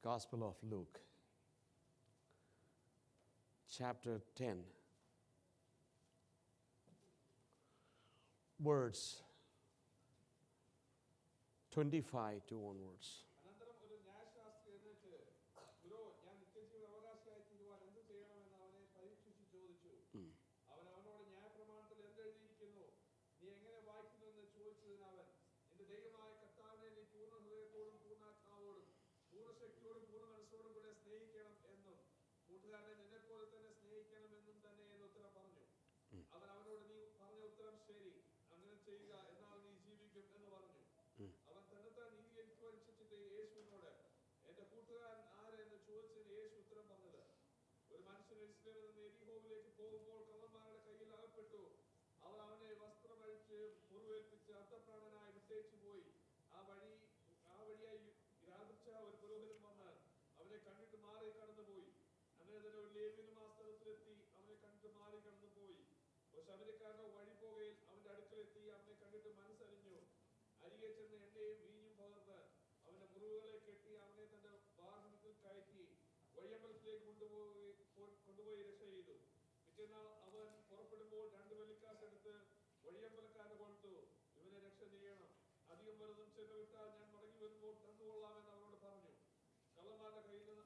Gospel of Luke, chapter 10, words 25 to onwards.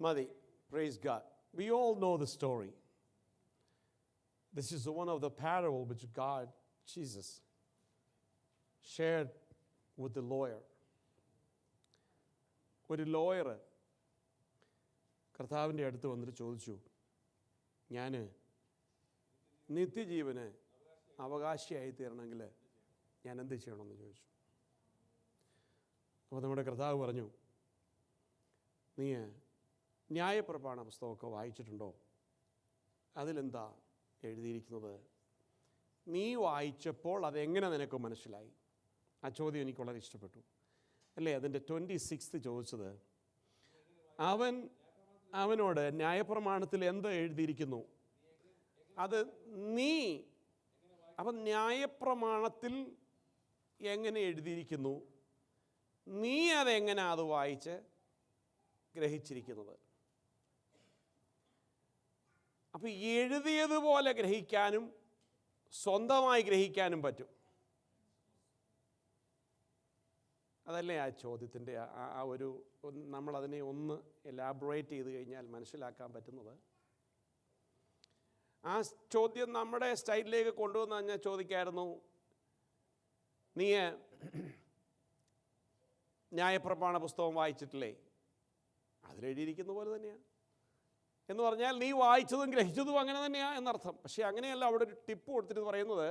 Madi, praise God. We all know the story. This is one of the parable which God, Jesus, shared with the lawyer. ഒരു lawyer കർത്താവിൻ്റെ അടുത്ത് വന്നിട്ട് ചോദിച്ചു, ഞാൻ നിത്യജീവന് അവകാശിയായി തീരണമെങ്കിൽ ഞാൻ എന്ത് ചെയ്യണമെന്ന് ചോദിച്ചു. അപ്പോൾ നമ്മുടെ കർത്താവ് പറഞ്ഞു, നീ ന്യായപ്രമാണ പുസ്തകമൊക്കെ വായിച്ചിട്ടുണ്ടോ? അതിലെന്താ എഴുതിയിരിക്കുന്നത്? നീ വായിച്ചപ്പോൾ അതെങ്ങനെ നിനക്ക് മനസ്സിലായി? ആ ചോദ്യം എനിക്ക് വളരെ ഇഷ്ടപ്പെട്ടു. അല്ലേ, അതിൻ്റെ 26 ചോദിച്ചത്, അവനോട് ന്യായപ്രമാണത്തിൽ എന്ത് എഴുതിയിരിക്കുന്നു? അത് നീ, അപ്പം ന്യായപ്രമാണത്തിൽ എങ്ങനെ എഴുതിയിരിക്കുന്നു? നീ അതെങ്ങനെ അത് വായിച്ച് ഗ്രഹിച്ചിരിക്കുന്നത്? അപ്പം എഴുതിയതുപോലെ ഗ്രഹിക്കാനും സ്വന്തമായി ഗ്രഹിക്കാനും പറ്റും. അതല്ലേ ആ ചോദ്യത്തിൻ്റെ ആ ഒരു, നമ്മളതിനെ ഒന്ന് എലാബറേറ്റ് ചെയ്ത് കഴിഞ്ഞാൽ മനസ്സിലാക്കാൻ പറ്റുന്നത്. ആ ചോദ്യം നമ്മുടെ സ്റ്റൈലിലേക്ക് കൊണ്ടുവന്ന് ഞാൻ ചോദിക്കായിരുന്നു, നീ ന്യായപ്രമാണ പുസ്തകം വായിച്ചിട്ടില്ലേ? അതിലെഴുതിയിരിക്കുന്ന പോലെ തന്നെയാണ് എന്ന് പറഞ്ഞാൽ നീ വായിച്ചതും ഗ്രഹിച്ചതും അങ്ങനെ തന്നെയാണ് എന്നർത്ഥം. പക്ഷേ അങ്ങനെയല്ല. അവിടെ ഒരു ടിപ്പ് കൊടുത്തിട്ട് പറയുന്നത്,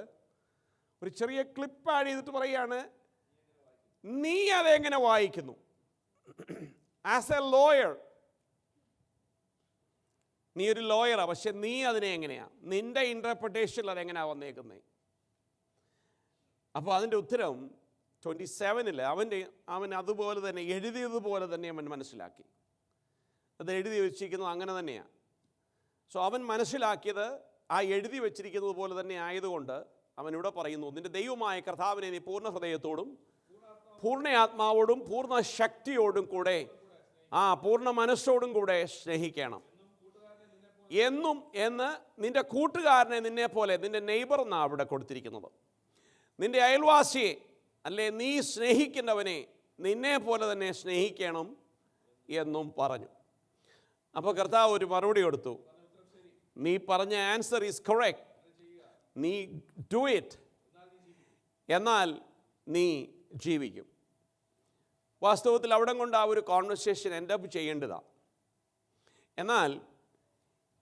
ഒരു ചെറിയ ക്ലിപ്പ് ആഡ് ചെയ്തിട്ട് പറയുകയാണ്, നീ അതെങ്ങനെ വായിക്കുന്നു? ആസ് എ ലോയർ, നീ ഒരു ലോയറാണ്, പക്ഷെ നീ അതിനെ എങ്ങനെയാണ്, നിൻ്റെ ഇൻ്റർപ്രിട്ടേഷനിൽ അതെങ്ങനെയാണ് വന്നേക്കുന്നത്? അപ്പോൾ അതിൻ്റെ ഉത്തരം 27 അവൻ അതുപോലെ തന്നെ എഴുതിയതുപോലെ തന്നെ അവൻ മനസ്സിലാക്കി. അത് എഴുതി വെച്ചിരിക്കുന്നത് അങ്ങനെ തന്നെയാണ്. സോ അവൻ മനസ്സിലാക്കിയത് ആ എഴുതി വെച്ചിരിക്കുന്നത് പോലെ തന്നെ ആയതുകൊണ്ട് അവനിവിടെ പറയുന്നു, നിൻ്റെ ദൈവമായ കർത്താവിനെ നീ പൂർണ്ണ ഹൃദയത്തോടും പൂർണ്ണ ആത്മാവോടും പൂർണ്ണ ശക്തിയോടും കൂടെ പൂർണ്ണ മനസ്സോടും കൂടെ സ്നേഹിക്കണം എന്നും എന്ന് നിൻ്റെ കൂട്ടുകാരനെ നിന്നെ പോലെ, നിൻ്റെ നെയ്ബർ എന്നാണ് അവിടെ കൊടുത്തിരിക്കുന്നത്, നിൻ്റെ അയൽവാസിയെ അല്ലേ നീ സ്നേഹിക്കുന്നവനെ നിന്നെ പോലെ തന്നെ സ്നേഹിക്കണം എന്നും പറഞ്ഞു. അപ്പോൾ കർത്താവ് ഒരു മറുപടി കൊടുത്തു, നീ പറഞ്ഞ ആൻസർ ഈസ് കറക്റ്റ്, നീ ഡു ഇറ്റ്, എന്നാൽ നീ ജീവിക്കും. വാസ്തവത്തിൽ അവിടെ കൊണ്ട് ആ ഒരു കോൺവെർസേഷൻ എൻഡ് അപ്പ് ചെയ്യേണ്ടതാണ്. എന്നാൽ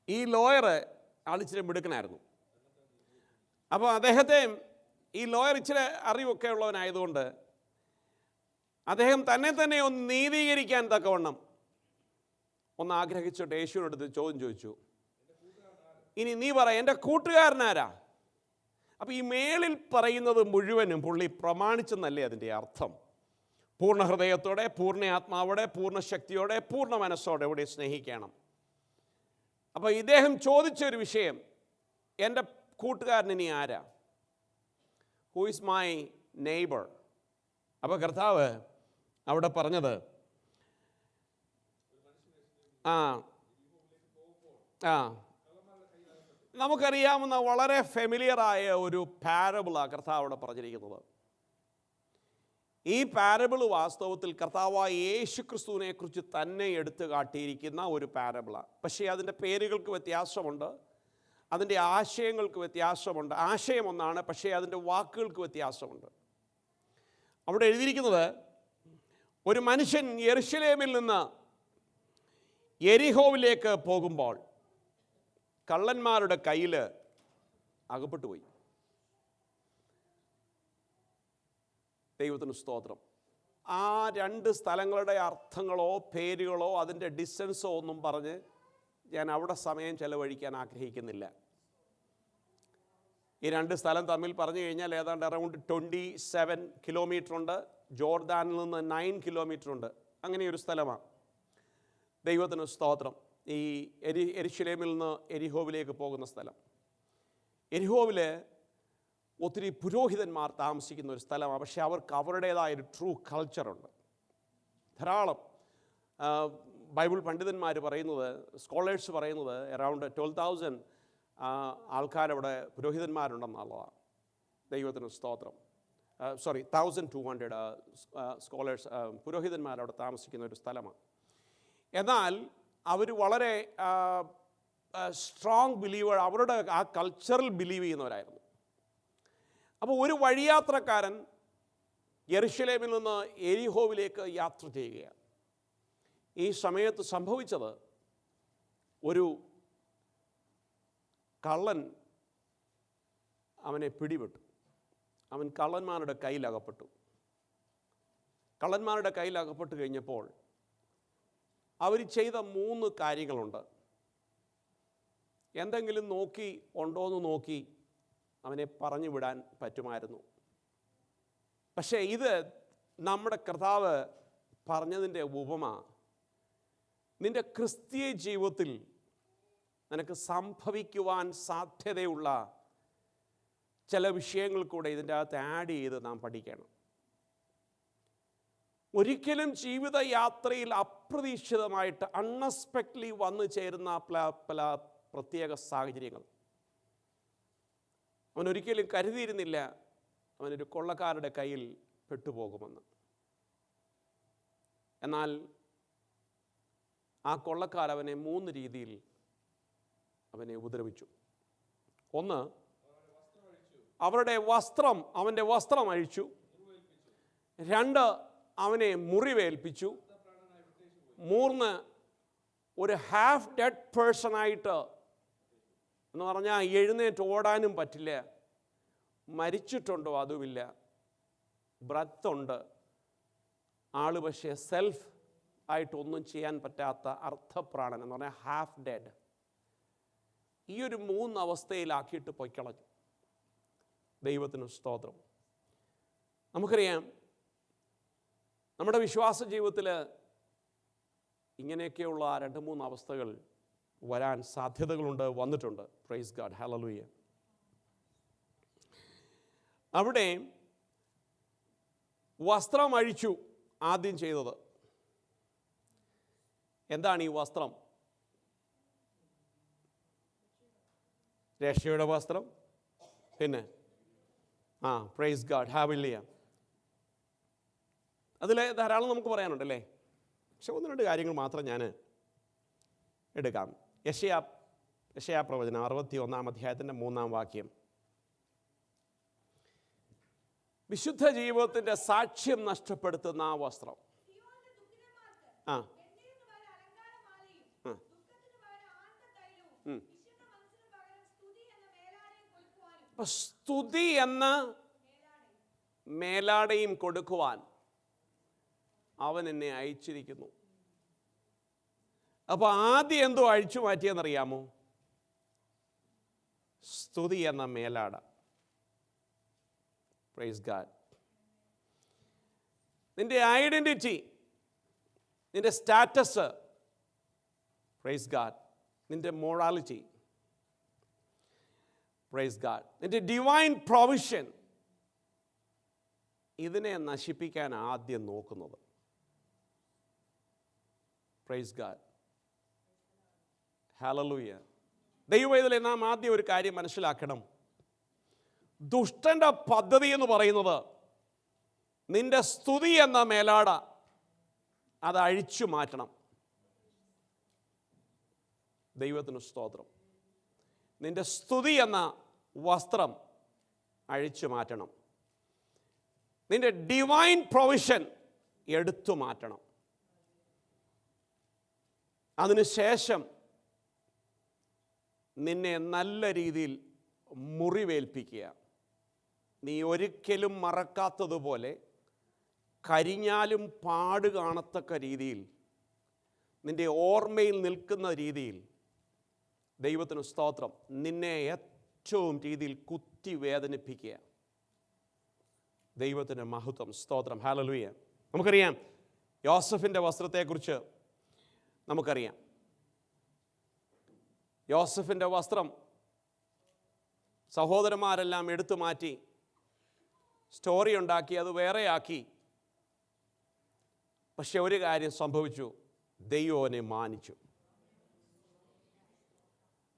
ഈ ലോയർ ആളിച്ചിരി മിടുക്കനായിരുന്നു. അപ്പോൾ അദ്ദേഹത്തെ, ഈ ലോയർ ഇച്ചിരി അറിവൊക്കെ ഉള്ളവനായതുകൊണ്ട് അദ്ദേഹം തന്നെ ഒന്ന് നീതീകരിക്കാൻ തക്കവണ്ണം ഒന്ന് ആഗ്രഹിച്ചിട്ട് യേശുവിനടുത്ത് ചോദ്യം ചോദിച്ചു, ഇനി നീ പറ, എൻ്റെ കൂട്ടുകാരനാരാ? അപ്പോൾ ഈ മേളിൽ പറയുന്നത് മുഴുവനും പുള്ളി പ്രമാണിച്ചെന്നല്ലേ അതിൻ്റെ അർത്ഥം. പൂർണ്ണ ഹൃദയത്തോടെ, പൂർണ്ണ ആത്മാവോടെ, പൂർണ്ണ ശക്തിയോടെ, പൂർണ്ണ മനസ്സോടെ ഇവിടെ സ്നേഹിക്കണം. അപ്പോൾ ഇദ്ദേഹം ചോദിച്ചൊരു വിഷയം, എൻ്റെ കൂട്ടുകാരൻ ഇനി ആരാ? Who is my neighbour? അപ്പോൾ കർത്താവ് അവിടെ പറഞ്ഞത്, ആ ആ നമുക്കറിയാവുന്ന വളരെ ഫെമിലിയറായ ഒരു പാരബിളാണ് കർത്താവ് അവിടെ പറഞ്ഞിരിക്കുന്നത്. ഈ പാരബിൾ വാസ്തവത്തിൽ കർത്താവായ യേശു ക്രിസ്തുവിനെ കുറിച്ച് തന്നെ എടുത്തു കാട്ടിയിരിക്കുന്ന ഒരു പാരബിളാണ്. പക്ഷേ അതിൻ്റെ പേരുകൾക്ക് വ്യത്യാസമുണ്ട്, അതിൻ്റെ ആശയങ്ങൾക്ക് വ്യത്യാസമുണ്ട്. ആശയം ഒന്നാണ്, പക്ഷേ അതിൻ്റെ വാക്കുകൾക്ക് വ്യത്യാസമുണ്ട്. അവിടെ എഴുതിയിരിക്കുന്നത്, ഒരു മനുഷ്യൻ യെരുശലേമിൽ നിന്ന് യെരിഹോവിലേക്ക് പോകുമ്പോൾ കള്ളന്മാരുടെ കയ്യിൽ അകപ്പെട്ടുപോയി. ദൈവത്തിന് സ്തോത്രം. ആ രണ്ട് സ്ഥലങ്ങളുടെ അർത്ഥങ്ങളോ പേരുകളോ അതിൻ്റെ ഡിസ്റ്റൻസോ ഒന്നും പറഞ്ഞ് ഞാൻ അവിടെ സമയം ചെലവഴിക്കാൻ ആഗ്രഹിക്കുന്നില്ല. ഈ രണ്ട് സ്ഥലം തമ്മിൽ പറഞ്ഞു കഴിഞ്ഞാൽ ഏതാണ്ട് അറൗണ്ട് 27 കിലോമീറ്റർ ഉണ്ട്. ജോർദാനിൽ നിന്ന് 9 കിലോമീറ്റർ ഉണ്ട്. അങ്ങനെയൊരു സ്ഥലമാണ്. ദൈവത്തിന് സ്തോത്രം. ഈ യെരുശലേമിൽ നിന്ന് എരിഹോവിലേക്ക് പോകുന്ന സ്ഥലം. എരിഹോവിൽ ഒത്തിരി പുരോഹിതന്മാർ താമസിക്കുന്ന ഒരു സ്ഥലമാണ്. പക്ഷേ അവർക്ക് അവരുടേതായൊരു ട്രൂ കൾച്ചറുണ്ട്. ധാരാളം ബൈബിൾ പണ്ഡിതന്മാർ പറയുന്നത്, സ്കോളേഴ്സ് പറയുന്നത് അറൗണ്ട് 12,000 ആൾക്കാരവിടെ പുരോഹിതന്മാരുണ്ടെന്നുള്ളതാണ്. ദൈവത്തിന് സ്തോത്രം. 1,200 സ്കോളേഴ്സ് പുരോഹിതന്മാരവിടെ താമസിക്കുന്ന ഒരു സ്ഥലമാണ്. എന്നാൽ അവർ വളരെ സ്ട്രോങ് ബിലീവർ, അവരുടെ ആ കൾച്ചറിൽ ബിലീവ് ചെയ്യുന്നവരായിരുന്നു. അപ്പോൾ ഒരു വഴിയാത്രക്കാരൻ യെരുശലേമിൽ നിന്ന് എരിഹോവിലേക്ക് യാത്ര ചെയ്യുകയാണ്. ഈ സമയത്ത് സംഭവിച്ചത്, ഒരു കള്ളൻ അവനെ പിടിപെട്ടു. അവൻ കള്ളന്മാരുടെ കയ്യിലകപ്പെട്ടു. കള്ളന്മാരുടെ കയ്യിലകപ്പെട്ട് കഴിഞ്ഞപ്പോൾ അവർ ചെയ്ത 3 കാര്യങ്ങളുണ്ട്. എന്തെങ്കിലും ഉണ്ടോയെന്ന് നോക്കി അവനെ പറഞ്ഞു വിടാൻ പറ്റുമായിരുന്നു. പക്ഷേ ഇത് നമ്മുടെ കർത്താവ് പറഞ്ഞതിൻ്റെ ഉപമ, നിൻ്റെ ക്രിസ്തീയ ജീവിതത്തിൽ നിനക്ക് സംഭവിക്കുവാൻ സാധ്യതയുള്ള ചില വിഷയങ്ങൾ കൂടെ ഇതിൻ്റെ അകത്ത് ആഡ് ചെയ്ത് നാം പഠിക്കണം. ഒരിക്കലും ജീവിതയാത്രയിൽ അപ്രതീക്ഷിതമായിട്ട് അൺഎക്സ്പെക്റ്റഡ്ലി വന്നു ചേരുന്ന പല പ്രത്യേക സാഹചര്യങ്ങൾ. അവനൊരിക്കലും കരുതിയിരുന്നില്ല അവനൊരു കൊള്ളക്കാരുടെ കയ്യിൽ പെട്ടുപോകുമെന്ന്. എന്നാൽ ആ കൊള്ളക്കാരവനെ 3 രീതിയിൽ അവനെ ഉപദ്രവിച്ചു. ഒന്ന്, അവന്റെ വസ്ത്രം അഴിച്ചു. 2, അവനെ മുറിവേൽപ്പിച്ചു. 3, ഒരു ഹാഫ് ഡെഡ് പേഴ്സണായിട്ട്, എന്ന് പറഞ്ഞാൽ എഴുന്നേറ്റ് ഓടാനും പറ്റില്ല, മരിച്ചിട്ടുണ്ടോ അതുമില്ല, ബ്രത്തുണ്ട്, ആള് പക്ഷേ സെൽഫ് ആയിട്ടൊന്നും ചെയ്യാൻ പറ്റാത്ത അർത്ഥപ്രാണൻ എന്ന് പറഞ്ഞാൽ ഹാഫ് ഡെഡ്. ഈ ഒരു 3 അവസ്ഥയിലാക്കിയിട്ട് പൊയ്ക്കളഞ്ഞു. ദൈവത്തിന് സ്തോത്രം. നമുക്കറിയാം, നമ്മുടെ വിശ്വാസ ജീവിതത്തിൽ ഇങ്ങനെയൊക്കെയുള്ള 2-3 അവസ്ഥകൾ വരാൻ സാധ്യതകളുണ്ട്, വന്നിട്ടുണ്ട്. Price God, hallelujah. അവിടെ വസ്ത്രം അഴിച്ചു ആദ്യം ചെയ്തത്. എന്താണ് ഈ വസ്ത്രം? രക്ഷയുടെ വസ്ത്രം. പിന്നെ പ്രൈസ് ഗാഡ്, ഹല്ലേലൂയ. അതിൽ ധാരാളം നമുക്ക് പറയാനുണ്ടല്ലേ. പക്ഷെ 1-2 കാര്യങ്ങൾ മാത്രം ഞാൻ എടുക്കാം. യെശയ്യാ പ്രവചനം 61-ാം അധ്യായത്തിൻ്റെ 3-ാം വാക്യം. വിശുദ്ധ ജീവിതത്തിൻ്റെ സാക്ഷ്യം നഷ്ടപ്പെടുത്തുന്ന ആ വസ്ത്രം. സ്തുതി എന്ന മേലാടയും കൊടുക്കുവാൻ അവൻ എന്നെ അയച്ചിരിക്കുന്നു. അപ്പോൾ ആദ്യം എന്തോ അഴിച്ചു മാറ്റിയെന്നറിയാമോ? സ്തുതി എന്ന മേലാട. Praise God. നിന്റെ ഐഡന്റിറ്റി, നിന്റെ സ്റ്റാറ്റസ്, പ്രൈസ് ഗാഡ്, നിന്റെ മൊറാലിറ്റി, പ്രൈസ് ഗാഡ്, നിന്റെ ഡിവൈൻ പ്രൊവിഷൻ, ഇതിനെ നശിപ്പിക്കാൻ ആദ്യം നോക്കുന്നത്. Price God. ഹല്ലേലൂയ. ദൈവവേദനയിൽ നാം ആദ്യം ഒരു കാര്യം മനസ്സിലാക്കണം. ദുഷ്ടൻ്റെ പദ്ധതി എന്ന് പറയുന്നത് നിന്റെ സ്തുതി എന്ന മേലാട അത് അഴിച്ചു മാറ്റണം. ദൈവത്തിന് സ്തോത്രം. നിന്റെ സ്തുതി എന്ന വസ്ത്രം അഴിച്ചു മാറ്റണം. നിന്റെ ഡിവൈൻ പ്രൊവിഷൻ എടുത്തു മാറ്റണം. അതിനുശേഷം നിന്നെ നല്ല രീതിയിൽ മുറിവേൽപ്പിക്കുക. നീ ഒരിക്കലും മറക്കാത്തതുപോലെ കരിഞ്ഞാലും പാട് കാണത്തക്ക രീതിയിൽ നിൻ്റെ ഓർമ്മയിൽ നിൽക്കുന്ന രീതിയിൽ ദൈവത്തിന് സ്തോത്രം നിന്നെ ഏറ്റവും രീതിയിൽ കുത്തി വേദനിപ്പിക്കുക. ദൈവത്തിന് മഹത്വം, സ്തോത്രം, ഹല്ലേലൂയ. നമുക്കറിയാം യോസഫിൻ്റെ വസ്ത്രത്തെക്കുറിച്ച് നമുക്കറിയാം. യോസഫിൻ്റെ വസ്ത്രം സഹോദരന്മാരെല്ലാം എടുത്തു മാറ്റി സ്റ്റോറി ഉണ്ടാക്കി, അത് വേറെയാക്കി. പക്ഷെ ഒരു കാര്യം സംഭവിച്ചു, ദൈവം അവനെ മാനിച്ചു.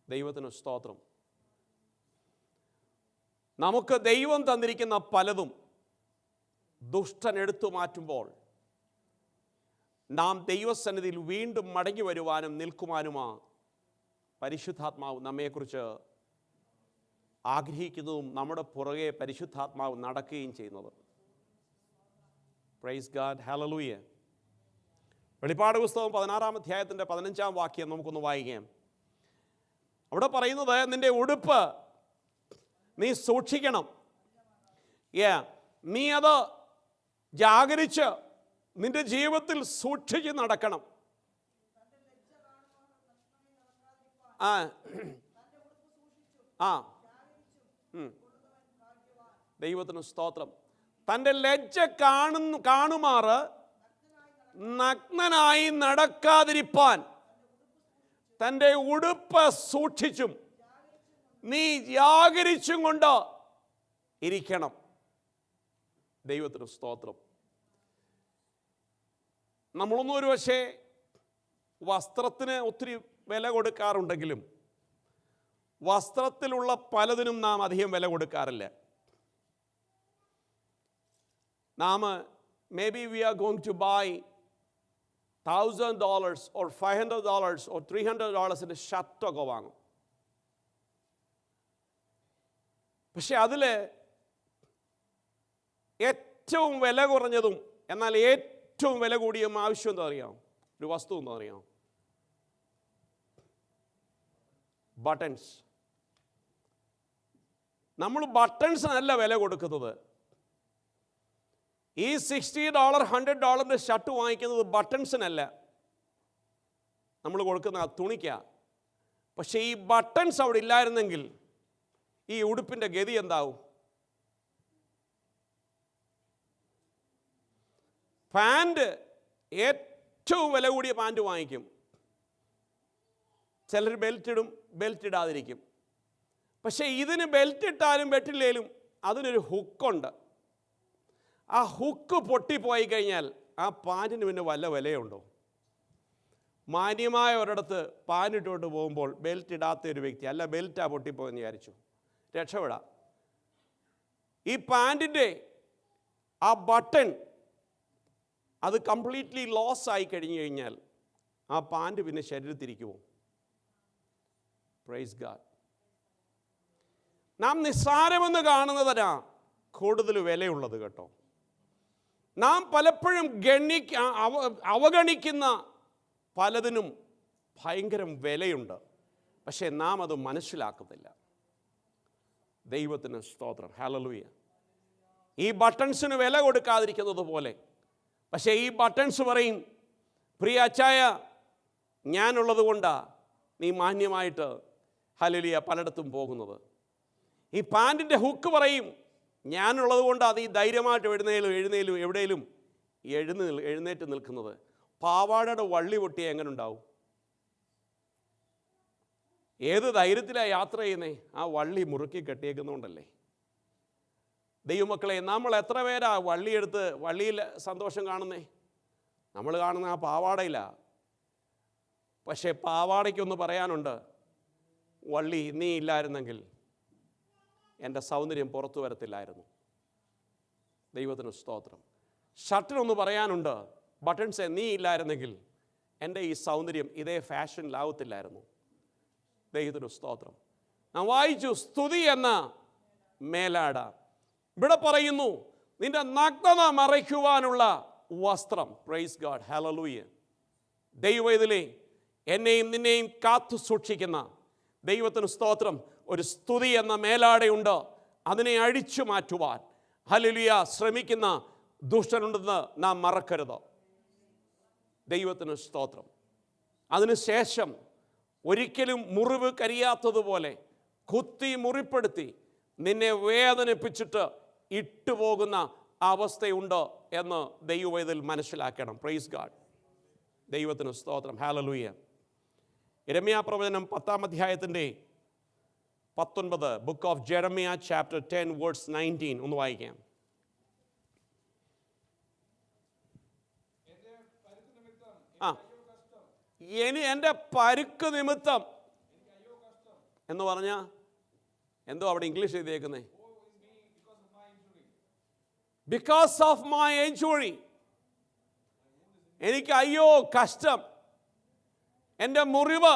ദൈവത്തിന് സ്തോത്രം. നമുക്ക് ദൈവം തന്നിരിക്കുന്ന പലതും ദുഷ്ടൻ എടുത്തു മാറ്റുമ്പോൾ നാം ദൈവസന്നിധിയിൽ വീണ്ടും മടങ്ങി വരുവാനും നിൽക്കുവാനുമാ പരിശുദ്ധാത്മാവ് നമ്മെക്കുറിച്ച് ആഗ്രഹിക്കുന്നതും നമ്മുടെ പുറകെ പരിശുദ്ധാത്മാവ് നടക്കുകയും ചെയ്യുന്നത്. Price God, hallelujah. വെളിപ്പാട് പുസ്തകം 16-ാം അധ്യായത്തിൻ്റെ 15-ാം വാക്യം നമുക്കൊന്ന് വായിക്കാം. അവിടെ പറയുന്നത്, നിൻ്റെ ഉടുപ്പ് നീ സൂക്ഷിക്കണം. നീ അത് ജാഗരിച്ച് നിൻ്റെ ജീവിതത്തിൽ സൂക്ഷിച്ച് നടക്കണം. ദൈവത്തിന് സ്തോത്രം. തൻ്റെ ലജ്ജ കാണുമാറ് നഗ്നനായി നടക്കാതിരിപ്പാൻ തൻ്റെ ഉടുപ്പ് സൂക്ഷിച്ചും നീ ജാഗരിച്ചും കൊണ്ട് ഇരിക്കണം. ദൈവത്തിന് സ്തോത്രം. നമ്മളൊന്നും ഒരു പക്ഷേ വസ്ത്രത്തിന് ഒത്തിരി വില കൊടുക്കാറുണ്ടെങ്കിലും വസ്ത്രത്തിലുള്ള പലതിനും നാം അധികം വില കൊടുക്കാറില്ല. നാം maybe we are going to buy $1,000 or $500 or $300 ഷർട്ടൊക്കെ വാങ്ങും. പക്ഷെ അതിൽ ഏറ്റവും വില കുറഞ്ഞതും എന്നാൽ ഏറ്റവും വില കൂടിയ ആവശ്യം എന്താ അറിയാം? ഒരു വസ്തു എന്താ അറിയാം? ബട്ടൺസ്. നമ്മൾ ബട്ടൺസിനല്ല വില കൊടുക്കുന്നത്. ഈ $60 $100 ഷർട്ട് വാങ്ങിക്കുന്നത് ബട്ടൺസിനല്ല, നമ്മൾ കൊടുക്കുന്ന ആ തുണിക്കാണ്. പക്ഷേ ഈ ബട്ടൺസ് അവിടെ ഇല്ലായിരുന്നെങ്കിൽ ഈ ഉടുപ്പിൻ്റെ ഗതി എന്താവും? പാൻറ്, ഏറ്റവും വില കൂടിയ പാൻറ് വാങ്ങിക്കും. ചിലർ ബെൽറ്റ് ഇടും, ബെൽറ്റ് ഇടാതിരിക്കും. പക്ഷേ ഇതിന് ബെൽറ്റ് ഇട്ടാലും ബെൽറ്റില്ലേലും അതിനൊരു ഹുക്കുണ്ട്. ആ ഹുക്ക് പൊട്ടിപ്പോയി കഴിഞ്ഞാൽ ആ പാൻറ്റിന് പിന്നെ വല്ല വിലയുണ്ടോ? മാന്യമായ ഒരിടത്ത് പാനിട്ടുകൊണ്ട് പോകുമ്പോൾ ബെൽറ്റ് ഇടാത്ത ഒരു വ്യക്തി, അല്ല ബെൽറ്റാ പൊട്ടിപ്പോയെന്ന് വിചാരിച്ചു, രക്ഷപ്പെടാം. ഈ പാൻറ്റിൻ്റെ ആ ബട്ടൺ അത് കംപ്ലീറ്റ്ലി ലോസ് ആയി കഴിഞ്ഞു കഴിഞ്ഞാൽ ആ പാൻറ്റ് പിന്നെ ശരീരത്തിരിക്കുമോ? Praise God. നാം നിസ്സാരമെന്ന് കാണുന്നതിനാ കൂടുതൽ വിലയുള്ളത് കേട്ടോ. നാം പലപ്പോഴും അവഗണിക്കുന്ന പലതിനും ഭയങ്കര വിലയുണ്ട്. പക്ഷേ നാം അത് മനസ്സിലാക്കുന്നില്ല. ദൈവത്തിന് സ്തോത്രം, ഹല്ലേലൂയ. ഈ ബട്ടൺസിന് വില കൊടുക്കാതിരിക്കുന്നത് പോലെ. പക്ഷേ ഈ ബട്ടൺസ് പറയും, പ്രിയ അച്ചായ, ഞാനുള്ളത് കൊണ്ടാണ് നീ മാന്യമായിട്ട് ഹല്ലേലൂയ പലയിടത്തും പോകുന്നത്. ഈ പാൻറ്റിൻ്റെ ഹുക്ക് പറയും, ഞാനുള്ളത് കൊണ്ടാണ് നീ ധൈര്യമായിട്ട് എവിടെയും എഴുന്നേറ്റ് നിൽക്കുന്നത്. പാവാടയുടെ വള്ളി പൊട്ടിയ എങ്ങനെ ഉണ്ടാവും? ഏത് ധൈര്യത്തിലാണ് യാത്ര ചെയ്യുന്നേ? ആ വള്ളി മുറുക്കി കെട്ടിയേക്കുന്നതുകൊണ്ടല്ലേ. ദൈവമക്കളെ, നമ്മൾ എത്ര പേരാ വള്ളിയെടുത്ത് വള്ളിയിൽ സന്തോഷം കാണുന്നേ? നമ്മൾ കാണുന്ന ആ പാവാടയിലാണ്. പക്ഷേ പാവാടയ്ക്കൊന്ന് പറയാനുണ്ട്, വള്ളി നീ ഇല്ലായിരുന്നെങ്കിൽ എൻ്റെ സൗന്ദര്യം പുറത്തു വരത്തില്ലായിരുന്നു. ദൈവത്തിന് സ്തോത്രം. ഷർട്ടിനൊന്ന് പറയാനുണ്ട്, ബട്ടൺസ് നീ ഇല്ലായിരുന്നെങ്കിൽ എൻ്റെ ഈ സൗന്ദര്യം ഇതേ ഫാഷനിലാവത്തില്ലായിരുന്നു. ദൈവത്തിന് സ്തോത്രം. ഞാൻ വായിച്ചു, സ്തുതി എന്ന മേലാട. ഇവിടെ പറയുന്നു നിന്റെ നഗ്നത മറയ്ക്കുവാനുള്ള വസ്ത്രം. Praise God, hallelujah. ദൈവവേദലേ എന്നെയും നിന്നെയും കാത്തു സൂക്ഷിക്കുന്ന ദൈവത്തിന് സ്തോത്രം. ഒരു സ്തുതി എന്ന മേലാടയുണ്ട്. അതിനെ അഴിച്ചു മാറ്റുവാൻ ഹല്ലേലൂയ ശ്രമിക്കുന്ന ദുഷ്ടനുണ്ടെന്ന് നാം മറക്കരുത്. ദൈവത്തിന് സ്തോത്രം. അതിനുശേഷം ഒരിക്കലും മുറിവ് കരിയാത്തതുപോലെ കുത്തി മുറിപ്പെടുത്തി നിന്നെ വേദനിപ്പിച്ചിട്ട് ഇട്ടുപോകുന്ന അവസ്ഥയുണ്ട് എന്ന് ദൈവവേദൽ മനസ്സിലാക്കണം. Praise God. ദൈവത്തിന് സ്തോത്രം, ഹല്ലേലൂയ. യെരമ്യാ പ്രവചനം 10-ാം അധ്യായത്തിൻ്റെ 19, book of Jeremiah chapter 10 verse 19 ഒന്ന് വായിക്കാം. എൻ്റെ പരുക്ക് നിമിത്തം എന്ന് പറഞ്ഞ എന്തോ അവിടെ ഇംഗ്ലീഷ് എഴുതിയേക്കുന്നേ, ബിക്കോസ് ഓഫ് മൈ ഇഞ്ചുറി. എനിക്ക് അയ്യോ കഷ്ടം, എൻ്റെ മുറിവ്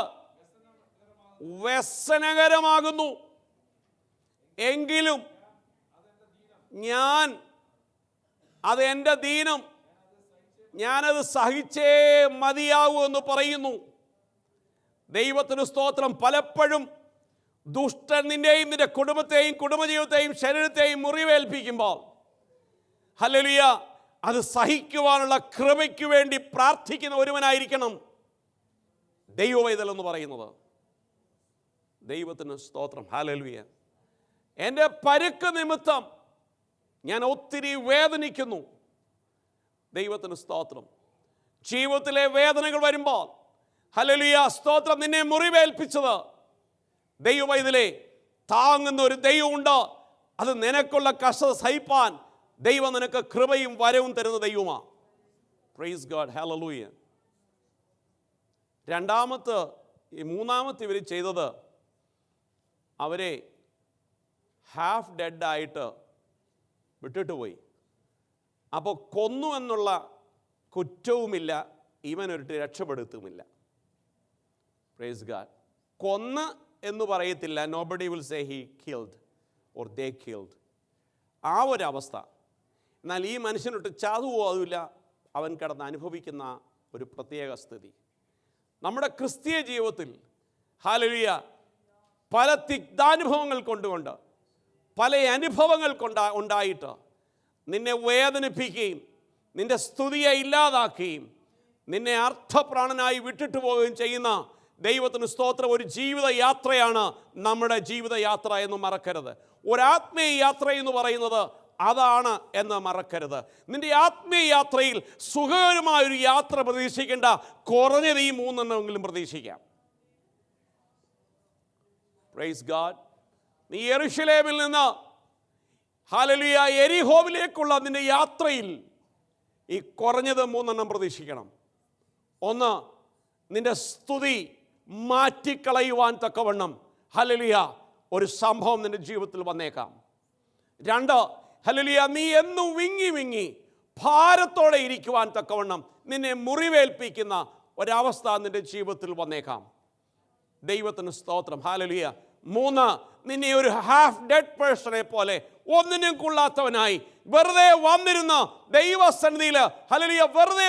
വ്യസനകരമാകുന്നു. എങ്കിലും അത് എൻ്റെ ദീനം, ഞാനത് സഹിച്ചേ മതിയാവൂ എന്ന് പറയുന്നു. ദൈവത്തിന് സ്തോത്രം. പലപ്പോഴും ദുഷ്ടൻ നിന്നെയും നിന്റെ കുടുംബത്തെയും കുടുംബജീവിതത്തെയും ശരീരത്തെയും മുറിവേൽപ്പിക്കുമ്പോൾ ഹല്ലേലൂയ അത് സഹിക്കുവാനുള്ള കൃപയ്ക്ക് വേണ്ടി പ്രാർത്ഥിക്കുന്ന ഒരുവനായിരിക്കണം ദൈവവേദൽ എന്ന് പറയുന്നത്. ദൈവത്തിന് സ്തോത്രം, ഹല്ലേലൂയ. എൻ്റെ പരുക്ക് നിമിത്തം ഞാൻ ഒത്തിരി വേദനിക്കുന്നു. ദൈവത്തിന് സ്തോത്രം. ജീവിതത്തിലെ വേദനകൾ വരുമ്പോൾ ഹല്ലേലൂയ സ്തോത്രം, നിന്നെ മുറിവേൽപ്പിച്ചത് ദൈവവേദലേ താങ്ങുന്ന ഒരു ദൈവമുണ്ട്. അത് നിനക്കുള്ള കഷ്ടത സഹിപ്പാൻ ദൈവം നിനക്ക് കൃപയും വരവും തരുന്ന ദൈവമാണ്. Praise God, hallelujah. മൂന്നാമത്തെ ഇവർ ചെയ്തത്, അവരെ ഹാഫ് ഡെഡായിട്ട് വിട്ടിട്ട് പോയി. അപ്പോൾ കൊന്നു എന്നുള്ള കുറ്റവുമില്ല, ഇവനൊരു രക്ഷപ്പെടുത്തുമില്ല. Praise God. കൊന്ന് എന്ന് പറയത്തില്ല, nobody will say he killed or they killed. ആ ഒരവസ്ഥ. എന്നാൽ ഈ മനുഷ്യനൊട്ട് ചാതുപോകില്ല, അവൻ കിടന്ന് അനുഭവിക്കുന്ന ഒരു പ്രത്യേക സ്ഥിതി. നമ്മുടെ ക്രിസ്തീയ ജീവിതത്തിൽ ഹല്ലേലൂയ പല തിക്താനുഭവങ്ങൾ കൊണ്ടുകൊണ്ട് പല അനുഭവങ്ങൾ ഉണ്ടായിട്ട് നിന്നെ വേദനിപ്പിക്കുകയും നിന്റെ സ്തുതിയെ ഇല്ലാതാക്കുകയും നിന്നെ അർത്ഥപ്രാണനായി വിട്ടിട്ട് പോവുകയും ചെയ്യുന്ന ദൈവത്തിന് സ്തോത്രം. ഒരു ജീവിത യാത്രയാണ് നമ്മുടെ ജീവിതയാത്ര എന്ന് മറക്കരുത്. ഒരാത്മീയ യാത്ര എന്ന് പറയുന്നത് അതാണ് എന്ന് മറക്കരുത്. നിന്റെ ആത്മീയ യാത്രയിൽ സുഖകരമായൊരു യാത്ര പ്രതീക്ഷിക്കേണ്ട, കുറഞ്ഞത് ഈ 3 എണ്ണമെങ്കിലും പ്രതീക്ഷിക്കാം. Praise God. നീ യെരൂശലേമിൽ നിന്ന് ഹല്ലേലൂയ യെരിഹോവിലേക്കുള്ള നിന്റെ യാത്രയിൽ ഈ കുറഞ്ഞത് 3 എണ്ണം പ്രതീക്ഷിക്കണം. ഒന്ന്, നിന്റെ സ്തുതി മാറ്റിക്കളയുവാൻ തക്കവണ്ണം ഹല്ലേലൂയ ഒരു സംഭവം നിന്റെ ജീവിതത്തിൽ വന്നേക്കാം. 2, ഹല്ലേലൂയ നീ എന്നും വിങ്ങി ഭാരത്തോടെ ഇരിക്കുവാൻ തക്കവണ്ണം നിന്നെ മുറിവേൽപ്പിക്കുന്ന ഒരവസ്ഥ നിന്റെ ജീവിതത്തിൽ വന്നേക്കാം. ദൈവത്തിന് സ്തോത്രം, ഹല്ലേലൂയ. 3, നിന്നെ ഒരു ഹാഫ് ഡെഡ് പേഴ്സണെ പോലെ ഒന്നിനും കൊള്ളാത്തവനായി വെറുതെ വന്നിരുന്ന ദൈവസന്നിധിയിൽ ഹല്ലേലൂയ വെറുതെ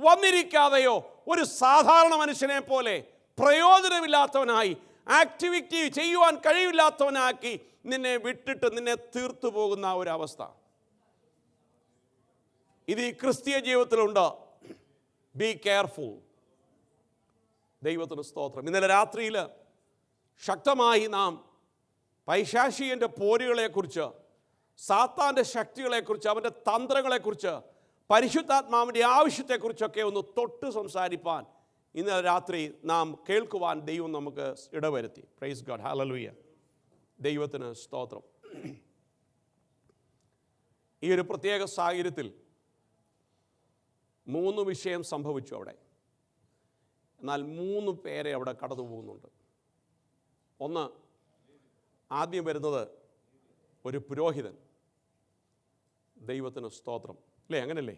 വന്നിരിക്കാതെയോ ഒരു സാധാരണ മനുഷ്യനെ പോലെ പ്രയോജനമില്ലാത്തവനായി, ആക്ടിവിറ്റി ചെയ്യുവാൻ കഴിവില്ലാത്തവനാക്കി നിന്നെ വിട്ടിട്ട് നിന്നെ തീർത്തു പോകുന്ന ഒരവസ്ഥ. ഇത് ഈ ക്രിസ്തീയ ജീവിതത്തിലുണ്ട്. Be careful. ദൈവത്തിന് സ്തോത്രം. ഇന്നലെ രാത്രിയിൽ ശക്തമായി നാം പൈശാചികന്റെ പോരുകളെക്കുറിച്ച്, സാത്താൻ്റെ ശക്തികളെക്കുറിച്ച്, അവൻ്റെ തന്ത്രങ്ങളെക്കുറിച്ച്, പരിശുദ്ധാത്മാവിൻ്റെ ആവശ്യത്തെക്കുറിച്ചൊക്കെ ഒന്ന് തൊട്ട് സംസാരിപ്പാൻ ഇന്നലെ രാത്രി നാം കേൾക്കുവാൻ ദൈവം നമുക്ക് ഇടവരുത്തി. Praise God, hallelujah. ദൈവത്തിന് സ്തോത്രം. ഈ ഒരു പ്രത്യേക സാഹചര്യത്തിൽ 3 വിഷയം സംഭവിച്ചു അവിടെ. എന്നാൽ 3 പേരെ അവിടെ കടന്നു പോകുന്നുണ്ട്. ഒന്ന്, ആദ്യം വരുന്നത് ഒരു പുരോഹിതൻ. ദൈവത്തിന് സ്തോത്രം, അല്ലേ? അങ്ങനല്ലേ?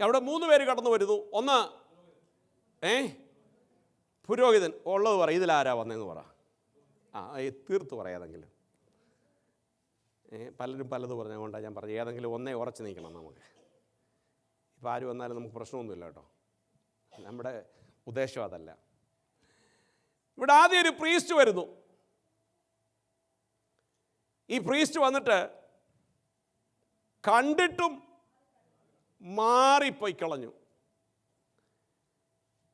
അവിടെ 3 പേര് കടന്നു വരുന്നു. ഒന്ന് പുരോഹിതൻ. ഉള്ളത് പറ, ഇതിലാരാ വന്നതെന്ന് പറ. തീർത്ത് പറയാതെങ്കിലും. പലരും പലത് പറഞ്ഞുകൊണ്ടാണ് ഞാൻ പറഞ്ഞു. ഏതെങ്കിലും ഒന്നേ ഉറച്ച് നീക്കണം നമുക്ക്. ഇപ്പോൾ ആര് വന്നാലും നമുക്ക് പ്രശ്നമൊന്നുമില്ല കേട്ടോ. നമ്മുടെ ഉദ്ദേശം അതല്ല. ഇവിടെ ആദ്യം ഒരു പ്രീസ്റ്റ് വരുന്നു. ഈ പ്രീസ്റ്റ് വന്നിട്ട് കണ്ടിട്ടും മാറിപ്പോയി കളഞ്ഞു.